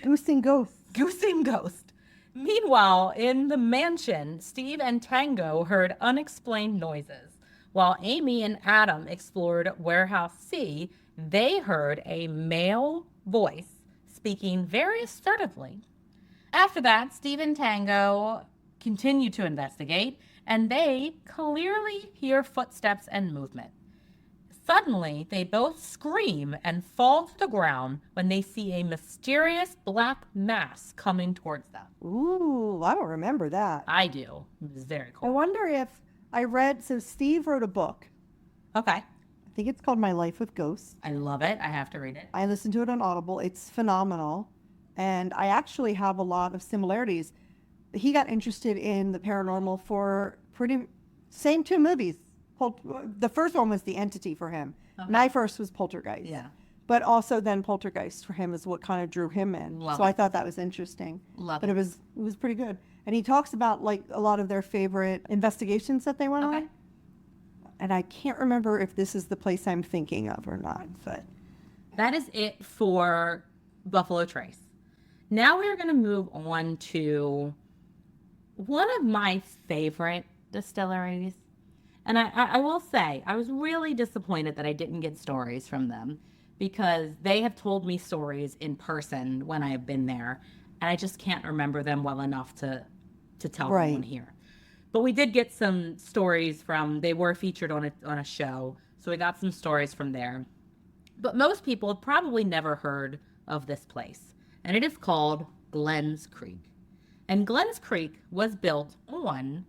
Goosing ghosts. Goosing ghost. Meanwhile, in the mansion, Steve and Tango heard unexplained noises. While Amy and Adam explored Warehouse C, they heard a male voice speaking very assertively. After that, Steve and Tango continue to investigate, and they clearly hear footsteps and movement. Suddenly, they both scream and fall to the ground when they see a mysterious black mass coming towards them. Ooh, I don't remember that. I do. It was very I cool. wonder if I read, so Steve wrote a book. Okay. I think it's called My Life with Ghosts. I love it. I have to read it. I listened to it on Audible. It's phenomenal. And I actually have a lot of similarities. He got interested in the paranormal for same two movies. The first one was The Entity for him. Okay. My first was Poltergeist. Yeah. But also then Poltergeist for him is what kind of drew him in. Love so it. I thought that was interesting. Love but it. it was pretty good. And he talks about like a lot of their favorite investigations that they went Okay. on. And I can't remember if this is the place I'm thinking of or not, but That is it for Buffalo Trace. Now we're going to move on to one of my favorite distilleries. And I will say, I was really disappointed that I didn't get stories from them because they have told me stories in person when I have been there, and I just can't remember them well enough to tell them on here. But we did get some stories from, they were featured on a show, so we got some stories from there. But most people have probably never heard of this place, and it is called Glens Creek. And Glens Creek was built on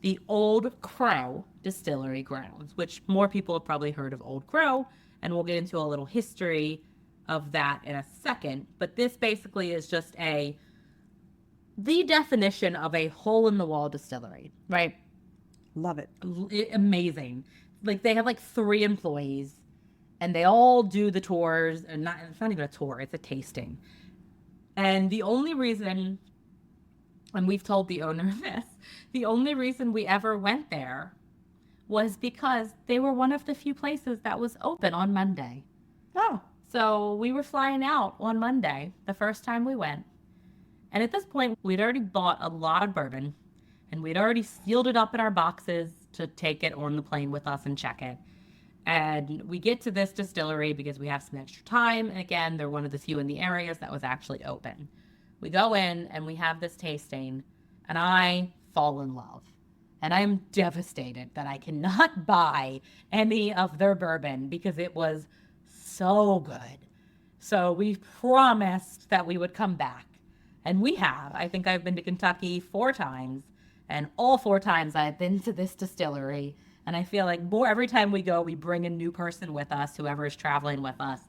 the Old Crow Distillery grounds, which more people have probably heard of Old Crow, and we'll get into a little history of that in a second. But this basically is just the definition of a hole-in-the-wall distillery, right? Love it. Amazing. Like, they have like 3 employees, and they all do the tours, and it's not even a tour, it's a tasting. And the only reason, and we've told the owner this, the only reason we ever went there was because they were one of the few places that was open on Monday. Oh. So we were flying out on Monday, the first time we went. And at this point, we'd already bought a lot of bourbon, and we'd already sealed it up in our boxes to take it on the plane with us and check it. And we get to this distillery because we have some extra time. And again, they're one of the few in the areas that was actually open. We go in and we have this tasting, and I fall in love. And I am devastated that I cannot buy any of their bourbon because it was so good. So we promised that we would come back. And we have. I think I've been to Kentucky 4 times. And all 4 times I've been to this distillery. And I feel like every time we go, we bring a new person with us, whoever is traveling with us.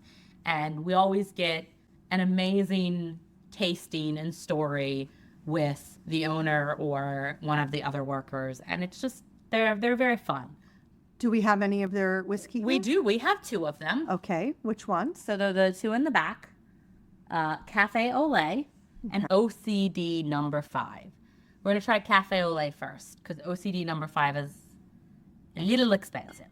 And we always get an amazing tasting and story with the owner or one of the other workers. And it's just, they're very fun. Do we have any of their whiskey here? We do. We have 2 of them. Okay. Which ones? So they're the 2 in the back. Cafe au lait and OCD number 5. We're going to try Cafe au lait first because OCD number 5 is a little expensive.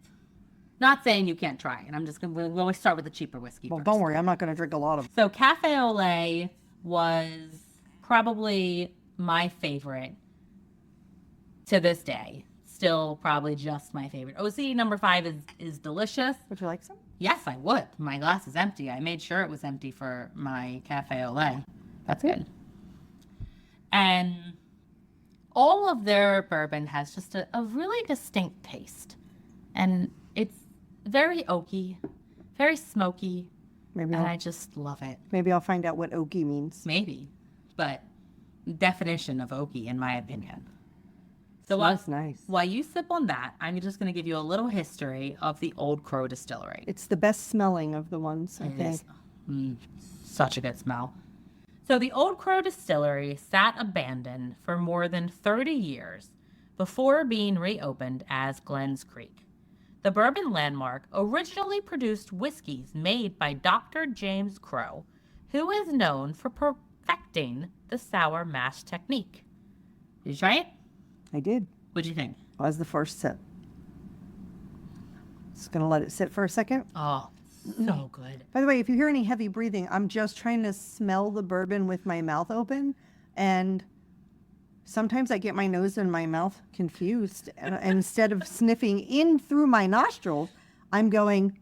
Not saying you can't try it. I'm just going to, we'll always start with the cheaper whiskey Well, first. don't worry. I'm not going to drink a lot of it. So Cafe au lait was probably my favorite to this day. Still probably just my favorite. OCD number 5 is delicious. Would you like some? Yes, I would. My glass is empty. I made sure it was empty for my Cafe au lait. That's good. And all of their bourbon has just a really distinct taste. And it's very oaky, very smoky. Maybe and I just love it. Maybe I'll find out what oaky means. Maybe. But definition of oaky, in my opinion. So That's nice. While you sip on that, I'm just going to give you a little history of the Old Crow Distillery. It's the best smelling of the ones, I think. Such a good smell. So the Old Crow Distillery sat abandoned for more than 30 years before being reopened as Glens Creek. The bourbon landmark originally produced whiskeys made by Dr. James Crow, who is known for perfecting the sour mash technique. Did you try it? I did. What'd you think? Was the first sip. Just going to let it sit for a second. Oh, so good. By the way, if you hear any heavy breathing, I'm just trying to smell the bourbon with my mouth open. And sometimes I get my nose and my mouth confused. And instead of sniffing in through my nostrils, I'm going,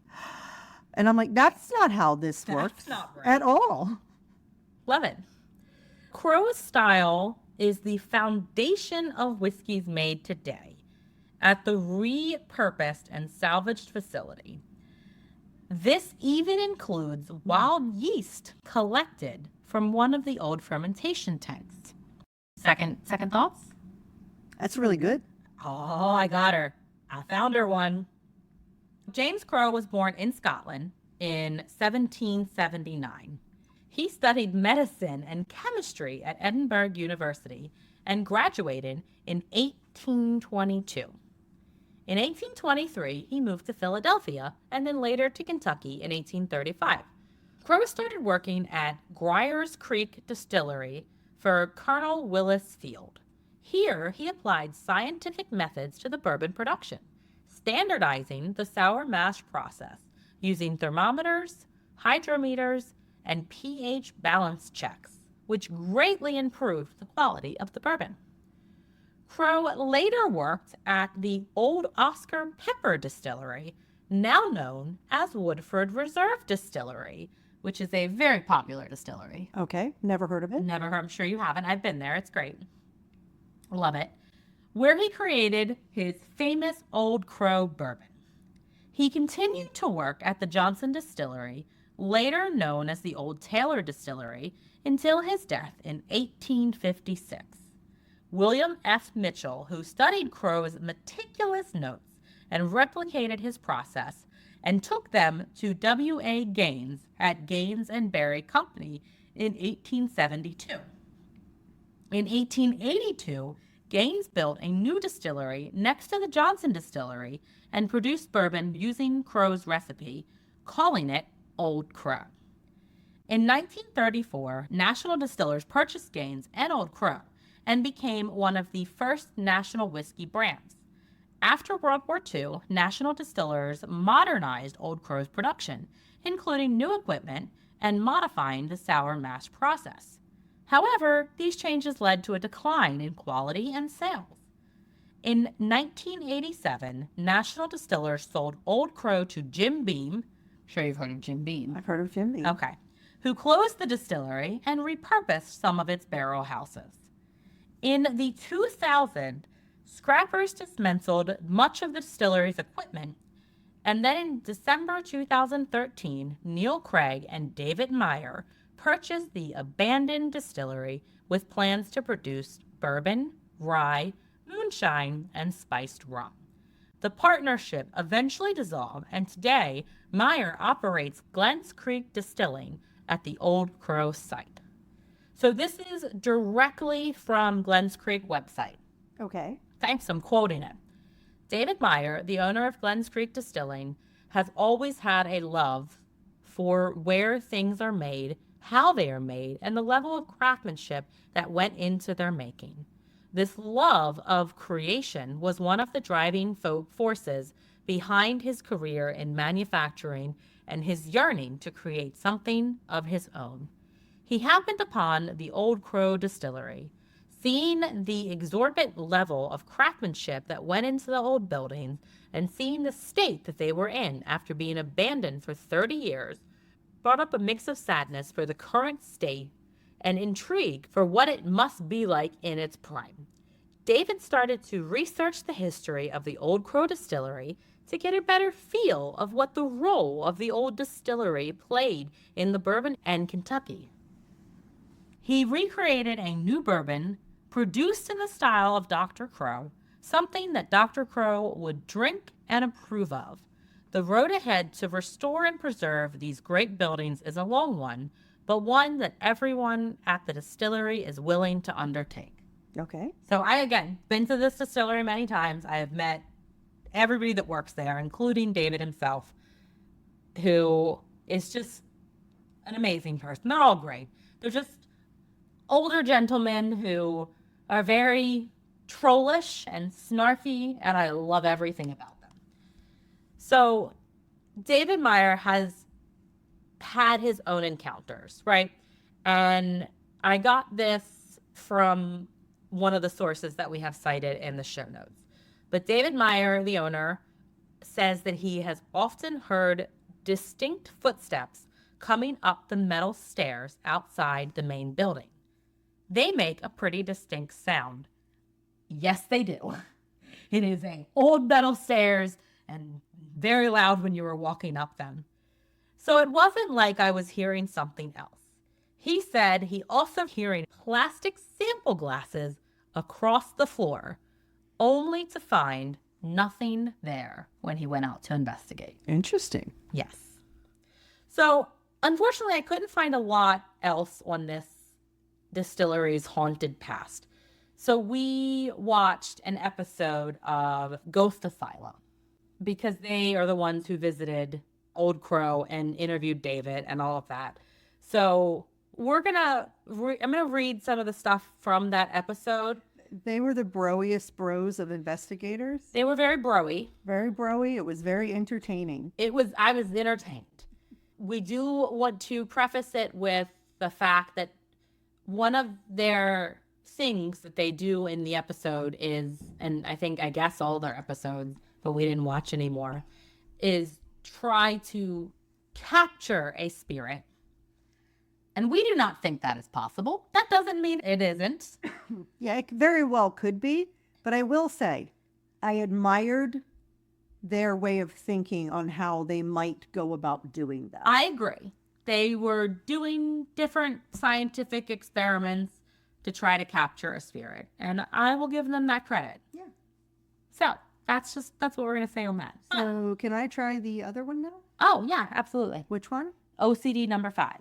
and I'm like, that's not how this works not right. at all. Love it. Crow's style is the foundation of whiskeys made today at the repurposed and salvaged facility. This even includes wild yeast collected from one of the old fermentation tanks. Second thoughts? That's really good. Oh, I got her. I found her one. James Crow was born in Scotland in 1779. He studied medicine and chemistry at Edinburgh University and graduated in 1822. In 1823, he moved to Philadelphia and then later to Kentucky in 1835. Crow started working at Grier's Creek Distillery for Colonel Willis Field. Here, he applied scientific methods to the bourbon production, standardizing the sour mash process using thermometers, hydrometers, and pH balance checks, which greatly improved the quality of the bourbon. Crow later worked at the Old Oscar Pepper Distillery, now known as Woodford Reserve Distillery, which is a very popular distillery. Okay. Never heard of it. Never heard, I'm sure you haven't. I've been there. It's great. Love it. Where he created his famous Old Crow bourbon. He continued to work at the Johnson Distillery, later known as the Old Taylor Distillery, until his death in 1856. William F. Mitchell, who studied Crow's meticulous notes and replicated his process, and took them to W.A. Gaines at Gaines and Berry Company in 1872. In 1882, Gaines built a new distillery next to the Johnson Distillery and produced bourbon using Crow's recipe, calling it Old Crow. In 1934, National Distillers purchased Gaines and Old Crow and became one of the first national whiskey brands. After World War II, National Distillers modernized Old Crow's production, including new equipment and modifying the sour mash process. However, these changes led to a decline in quality and sales. In 1987, National Distillers sold Old Crow to Jim Beam. I'm sure you've heard of Jim Beam. I've heard of Jim Beam. Okay. Who closed the distillery and repurposed some of its barrel houses. In the 2000s, scrappers dismantled much of the distillery's equipment, and then in December 2013, Neil Craig and David Meyer purchased the abandoned distillery with plans to produce bourbon, rye, moonshine, and spiced rum. The partnership eventually dissolved, and today Meyer operates Glens Creek Distilling at the Old Crow site. So this is directly from Glens Creek website. Okay. Thanks, I'm quoting it. David Meyer, the owner of Glens Creek Distilling, has always had a love for where things are made, how they are made, and the level of craftsmanship that went into their making. This love of creation was one of the driving forces behind his career in manufacturing and his yearning to create something of his own. He happened upon the Old Crow Distillery. Seeing the exorbitant level of craftsmanship that went into the old buildings and seeing the state that they were in after being abandoned for 30 years brought up a mix of sadness for the current state and intrigue for what it must be like in its prime. David started to research the history of the Old Crow Distillery to get a better feel of what the role of the old distillery played in the bourbon and Kentucky. He recreated a new bourbon produced in the style of Dr. Crow, something that Dr. Crow would drink and approve of. The road ahead to restore and preserve these great buildings is a long one, but one that everyone at the distillery is willing to undertake. Okay. So I, again, been to this distillery many times. I have met everybody that works there, including David himself, who is just an amazing person. They're all great. They're just older gentlemen who are very trollish and snarky, and I love everything about them. So David Meyer has had his own encounters, right? And I got this from one of the sources that we have cited in the show notes. But David Meyer, the owner, says that he has often heard distinct footsteps coming up the metal stairs outside the main building. They make a pretty distinct sound. Yes, they do. It is an old metal stairs and very loud when you were walking up them. So it wasn't like I was hearing something else. He said he also hearing plastic sample glasses across the floor, only to find nothing there when he went out to investigate. Interesting. Yes. So unfortunately, I couldn't find a lot else on this distillery's haunted past. So we watched an episode of Ghost Asylum because they are the ones who visited Old Crow and interviewed David and all of that. So I'm gonna read some of the stuff from that episode. They were the broiest bros of investigators. They were very broy. Very broy. It was very entertaining. I was entertained. We do want to preface it with the fact that one of their things that they do in the episode is, and I guess all their episodes, but we didn't watch anymore, is try to capture a spirit. And we do not think that is possible. That doesn't mean it isn't. Yeah, it very well could be. But I will say, I admired their way of thinking on how they might go about doing that. I agree. They were doing different scientific experiments to try to capture a spirit. And I will give them that credit. Yeah. So that's what we're going to say on that. So can I try the other one now? Oh, yeah, absolutely. Which one? OCD number 5.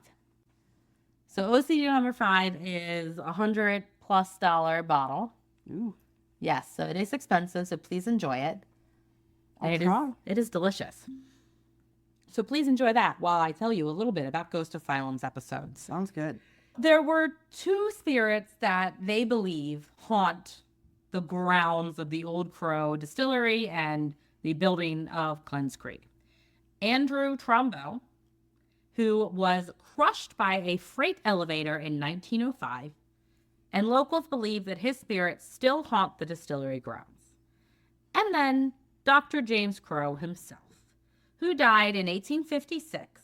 So OCD number 5 is $100+ bottle. Ooh. Yes, so it is expensive, so please enjoy it. And try. it is delicious. So please enjoy that while I tell you a little bit about Ghost Asylums episodes. Sounds good. There were 2 spirits that they believe haunt the grounds of the Old Crow Distillery and the building of Glens Creek. Andrew Trumbo, who was crushed by a freight elevator in 1905, and locals believe that his spirits still haunt the distillery grounds. And then Dr. James Crow himself, who died in 1856.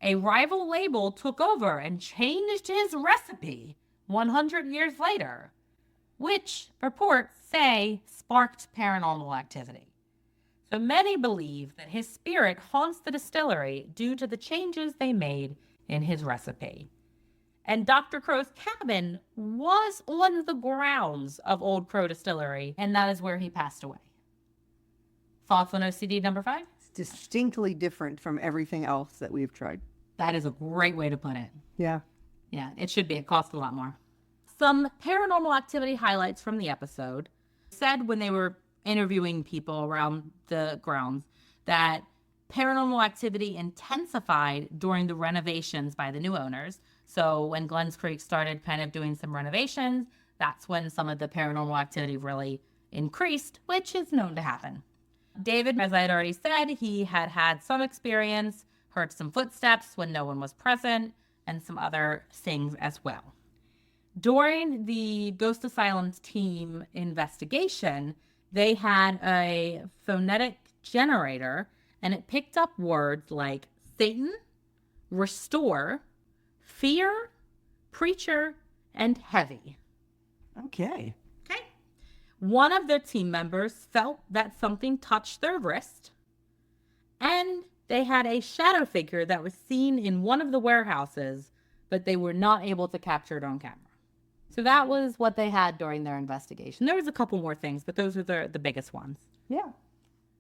A rival label took over and changed his recipe 100 years later, which reports say sparked paranormal activity. So many believe that his spirit haunts the distillery due to the changes they made in his recipe. And Dr. Crow's cabin was on the grounds of Old Crow Distillery, and that is where he passed away. Thoughts on OCD number 5? It's distinctly different from everything else that we've tried. That is a great way to put it. Yeah. Yeah, it should be. It costs a lot more. Some paranormal activity highlights from the episode said when they were interviewing people around the grounds that paranormal activity intensified during the renovations by the new owners. So when Glens Creek started kind of doing some renovations, that's when some of the paranormal activity really increased, which is known to happen. David, as I had already said, he had had some experience, heard some footsteps when no one was present, and some other things as well. During the Ghost Asylums team investigation, they had a phonetic generator, and it picked up words like Satan, restore, fear, preacher, and heavy. Okay. Okay. One of their team members felt that something touched their wrist, and they had a shadow figure that was seen in one of the warehouses, but they were not able to capture it on camera. So that was what they had during their investigation. There was a couple more things, but those were the biggest ones. Yeah.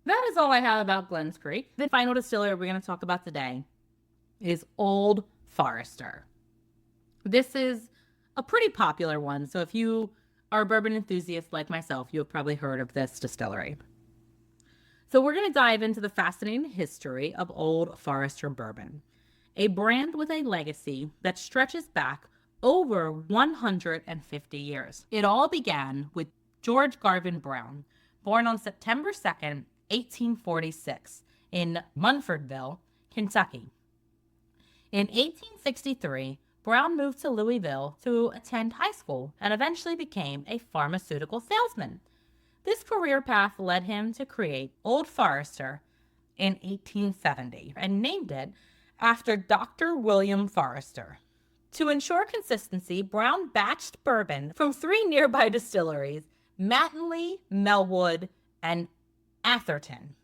That is all I have about Glens Creek. The final distillery we're going to talk about today is Old Forester. This is a pretty popular one, so if you are a bourbon enthusiast like myself, you have probably heard of this distillery. So we're going to dive into the fascinating history of Old Forester bourbon, a brand with a legacy that stretches back over 150 years. It all began with George Garvin Brown, born on September 2nd, 1846, in Munfordville, Kentucky. In 1863, Brown moved to Louisville to attend high school and eventually became a pharmaceutical salesman. This career path led him to create Old Forester in 1870 and named it after Dr. William Forester. To ensure consistency, Brown batched bourbon from 3 nearby distilleries, Mattingly, Melwood, and Atherton.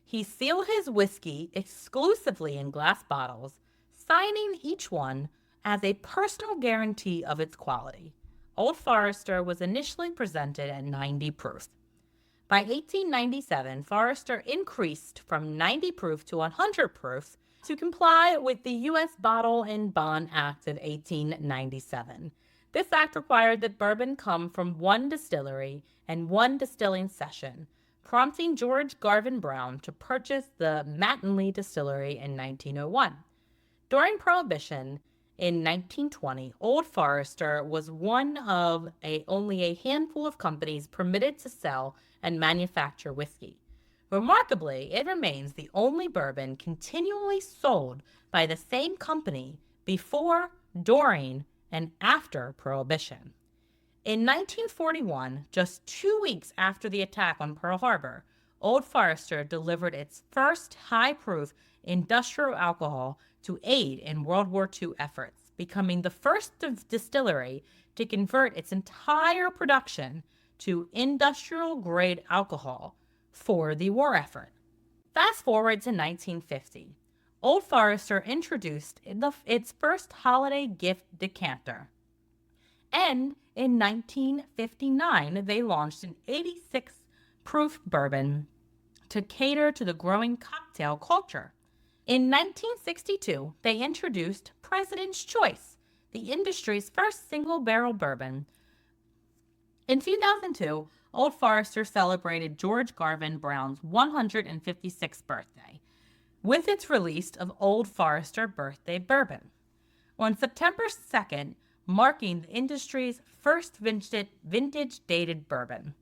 He sealed his whiskey exclusively in glass bottles, signing each one as a personal guarantee of its quality. Old Forester was initially presented at 90 proof. By 1897, Forester increased from 90 proof to 100 proof to comply with the U.S. Bottle and Bond Act of 1897. This act required that bourbon come from one distillery and one distilling session, prompting George Garvin Brown to purchase the Mattingly Distillery in 1901. During Prohibition in 1920, Old Forester was one of only a handful of companies permitted to sell and manufacture whiskey. Remarkably, it remains the only bourbon continually sold by the same company before, during, and after Prohibition. In 1941, just 2 weeks after the attack on Pearl Harbor, Old Forester delivered its first high-proof industrial alcohol to aid in World War II efforts, becoming the first distillery to convert its entire production to industrial-grade alcohol for the war effort. Fast forward to 1950. Old Forester introduced its first holiday gift decanter. And in 1959, they launched an 86-proof bourbon to cater to the growing cocktail culture. In 1962, they introduced President's Choice, the industry's first single-barrel bourbon. In 2002, Old Forester celebrated George Garvin Brown's 156th birthday with its release of Old Forester Birthday Bourbon on September 2nd, marking the industry's first vintage-dated bourbon.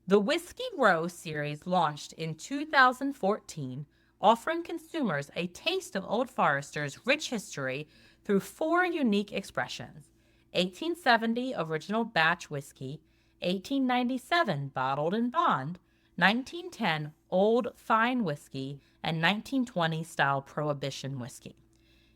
The Whiskey Row series launched in 2014, offering consumers a taste of Old Forester's rich history through 4 unique expressions: 1870 original batch whiskey, 1897 bottled and bond, 1910 old fine whiskey, and 1920 style prohibition whiskey.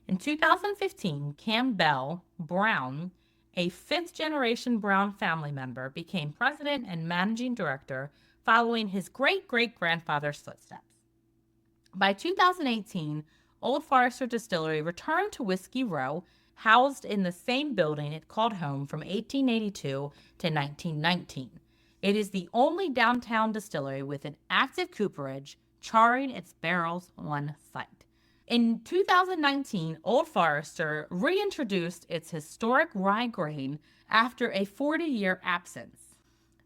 In 2015, Campbell Brown, a 5th-generation Brown family member, became president and managing director following his great-great-grandfather's footsteps. By 2018, Old Forester Distillery returned to Whiskey Row, housed in the same building it called home from 1882 to 1919. It is the only downtown distillery with an active cooperage, charring its barrels on site. In 2019, Old Forester reintroduced its historic rye grain after a 40-year absence.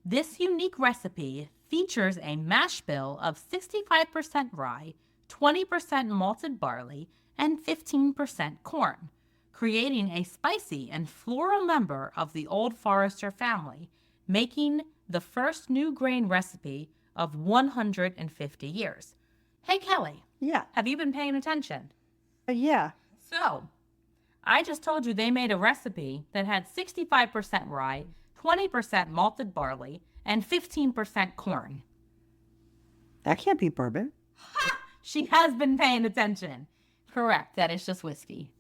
This unique recipe features a mash bill of 65% rye, 20% malted barley, and 15% corn, creating a spicy and floral member of the Old Forester family, making the first new grain recipe of 150 years. Hey, Kelly. Yeah. Have you been paying attention? Yeah. So, I just told you they made a recipe that had 65% rye, 20% malted barley, and 15% corn. That can't be bourbon. She has been paying attention. Correct. That is just whiskey.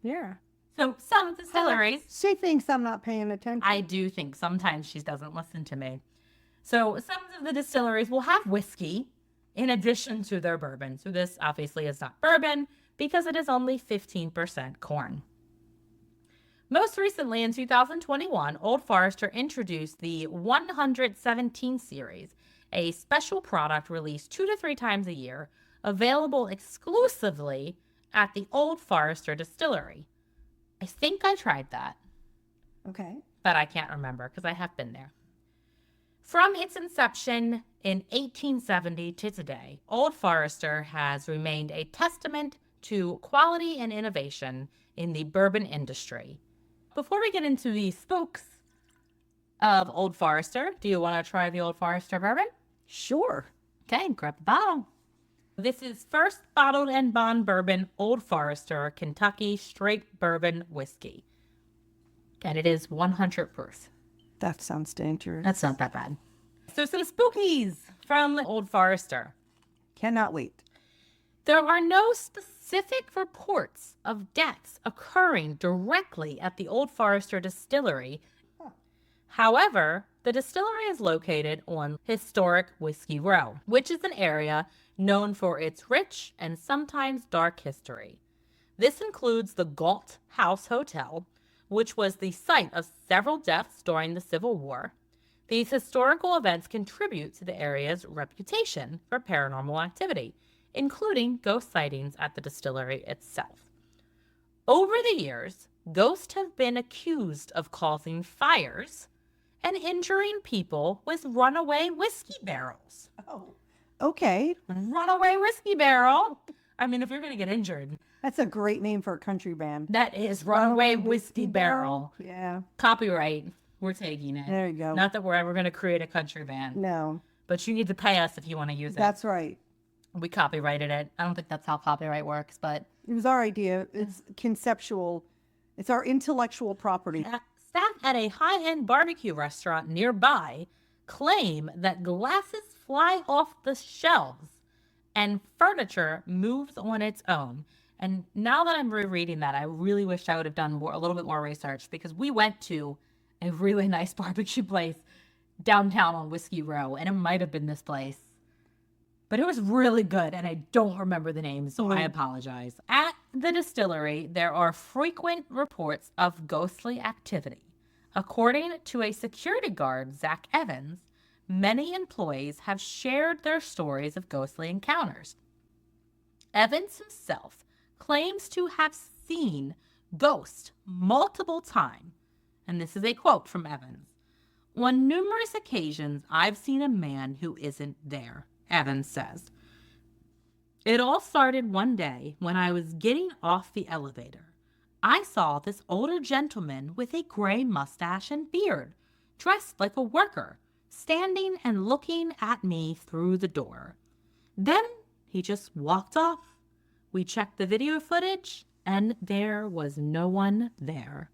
Yeah. So, some distilleries... She thinks I'm not paying attention. I do think sometimes she doesn't listen to me. So, some of the distilleries will have whiskey in addition to their bourbon. So this obviously is not bourbon because it is only 15% corn. Most recently in 2021, Old Forester introduced the 117 series, a special product released 2 to 3 times a year, available exclusively at the Old Forester Distillery. I think I tried that. Okay. But I can't remember because I have been there. From its inception in 1870 to today, Old Forester has remained a testament to quality and innovation in the bourbon industry. Before we get into the spooks of Old Forester, do you want to try the Old Forester bourbon? Sure. Okay, grab the bottle. This is first bottled and bond bourbon Old Forester Kentucky straight bourbon whiskey. And it is 100 proof. That sounds dangerous. That's not that bad. So some spookies from Old Forester. Cannot wait. There are no specific reports of deaths occurring directly at the Old Forester Distillery. However, the distillery is located on historic Whiskey Row, which is an area known for its rich and sometimes dark history. This includes the Galt House Hotel, which was the site of several deaths during the Civil War. These historical events contribute to the area's reputation for paranormal activity, including ghost sightings at the distillery itself. Over the years, ghosts have been accused of causing fires and injuring people with runaway whiskey barrels. Oh, okay. Runaway whiskey barrel. I mean, if you're going to get injured. That's a great name for a country band. That is Runaway Whiskey Barrel. Yeah. Copyright. We're taking it. There you go. Not that we're ever going to create a country band. No. But you need to pay us if you want to use it. That's right. We copyrighted it. I don't think that's how copyright works, but... It was our idea. It's conceptual. It's our intellectual property. Staff at a high-end barbecue restaurant nearby claim that glasses fly off the shelves and furniture moves on its own. And now that I'm rereading that, I really wish I would have done a little bit more research, because we went to a really nice barbecue place downtown on Whiskey Row, and it might have been this place. But it was really good, and I don't remember the name, so I apologize. At the distillery, there are frequent reports of ghostly activity. According to a security guard, Zach Evans, many employees have shared their stories of ghostly encounters. Evans himself claims to have seen ghosts multiple times, and this is a quote from Evans. On numerous occasions, I've seen a man who isn't there, Evans says. It all started one day when I was getting off the elevator. I saw this older gentleman with a gray mustache and beard, dressed like a worker, standing and looking at me through the door. Then he just walked off. We checked the video footage, and there was no one there.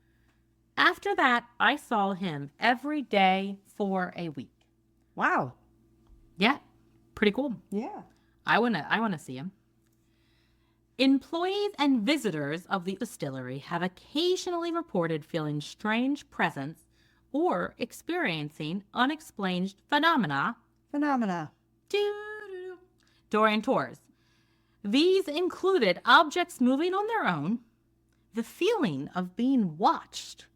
After that, I saw him every day for a week. Wow. Yeah, pretty cool. Yeah. I wanna see him. Employees and visitors of the distillery have occasionally reported feeling strange presence or experiencing unexplained phenomena during tours. These included objects moving on their own, the feeling of being watched,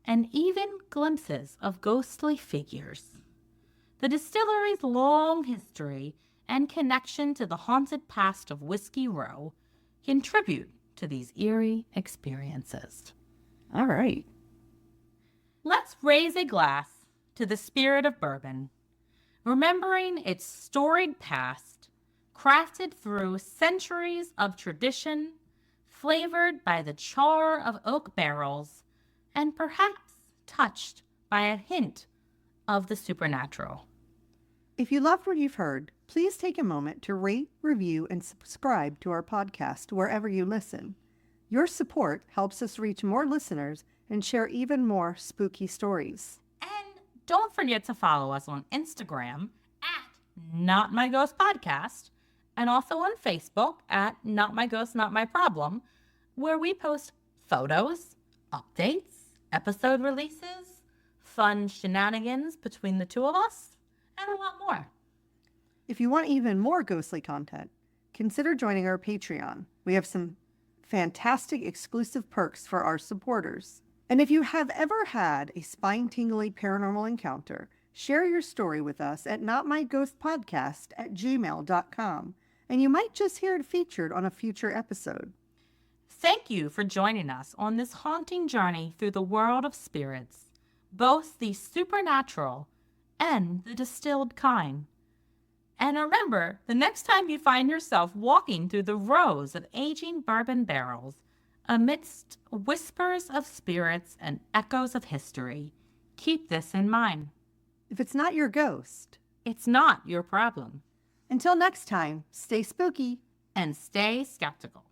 and even glimpses of ghostly figures. The distillery's long history and connection to the haunted past of Whiskey Row contribute to these eerie experiences. All right. Let's raise a glass to the spirit of bourbon, remembering its storied past, crafted through centuries of tradition, flavored by the char of oak barrels, and perhaps touched by a hint of the supernatural. If you loved what you've heard, please take a moment to rate, review, and subscribe to our podcast wherever you listen. Your support helps us reach more listeners and share even more spooky stories. And don't forget to follow us on Instagram at notmyghostpodcast, and also on Facebook at Not My Ghost, Not My Problem, where we post photos, updates, episode releases, fun shenanigans between the two of us, and a lot more. If you want even more ghostly content, consider joining our Patreon. We have some fantastic exclusive perks for our supporters. And if you have ever had a spine-tingly paranormal encounter, share your story with us at notmyghostpodcast@gmail.com, and you might just hear it featured on a future episode. Thank you for joining us on this haunting journey through the world of spirits, both the supernatural and the distilled kind. And remember, the next time you find yourself walking through the rows of aging bourbon barrels, amidst whispers of spirits and echoes of history, keep this in mind. If it's not your ghost, It's not your problem. until next time, stay spooky. And stay skeptical.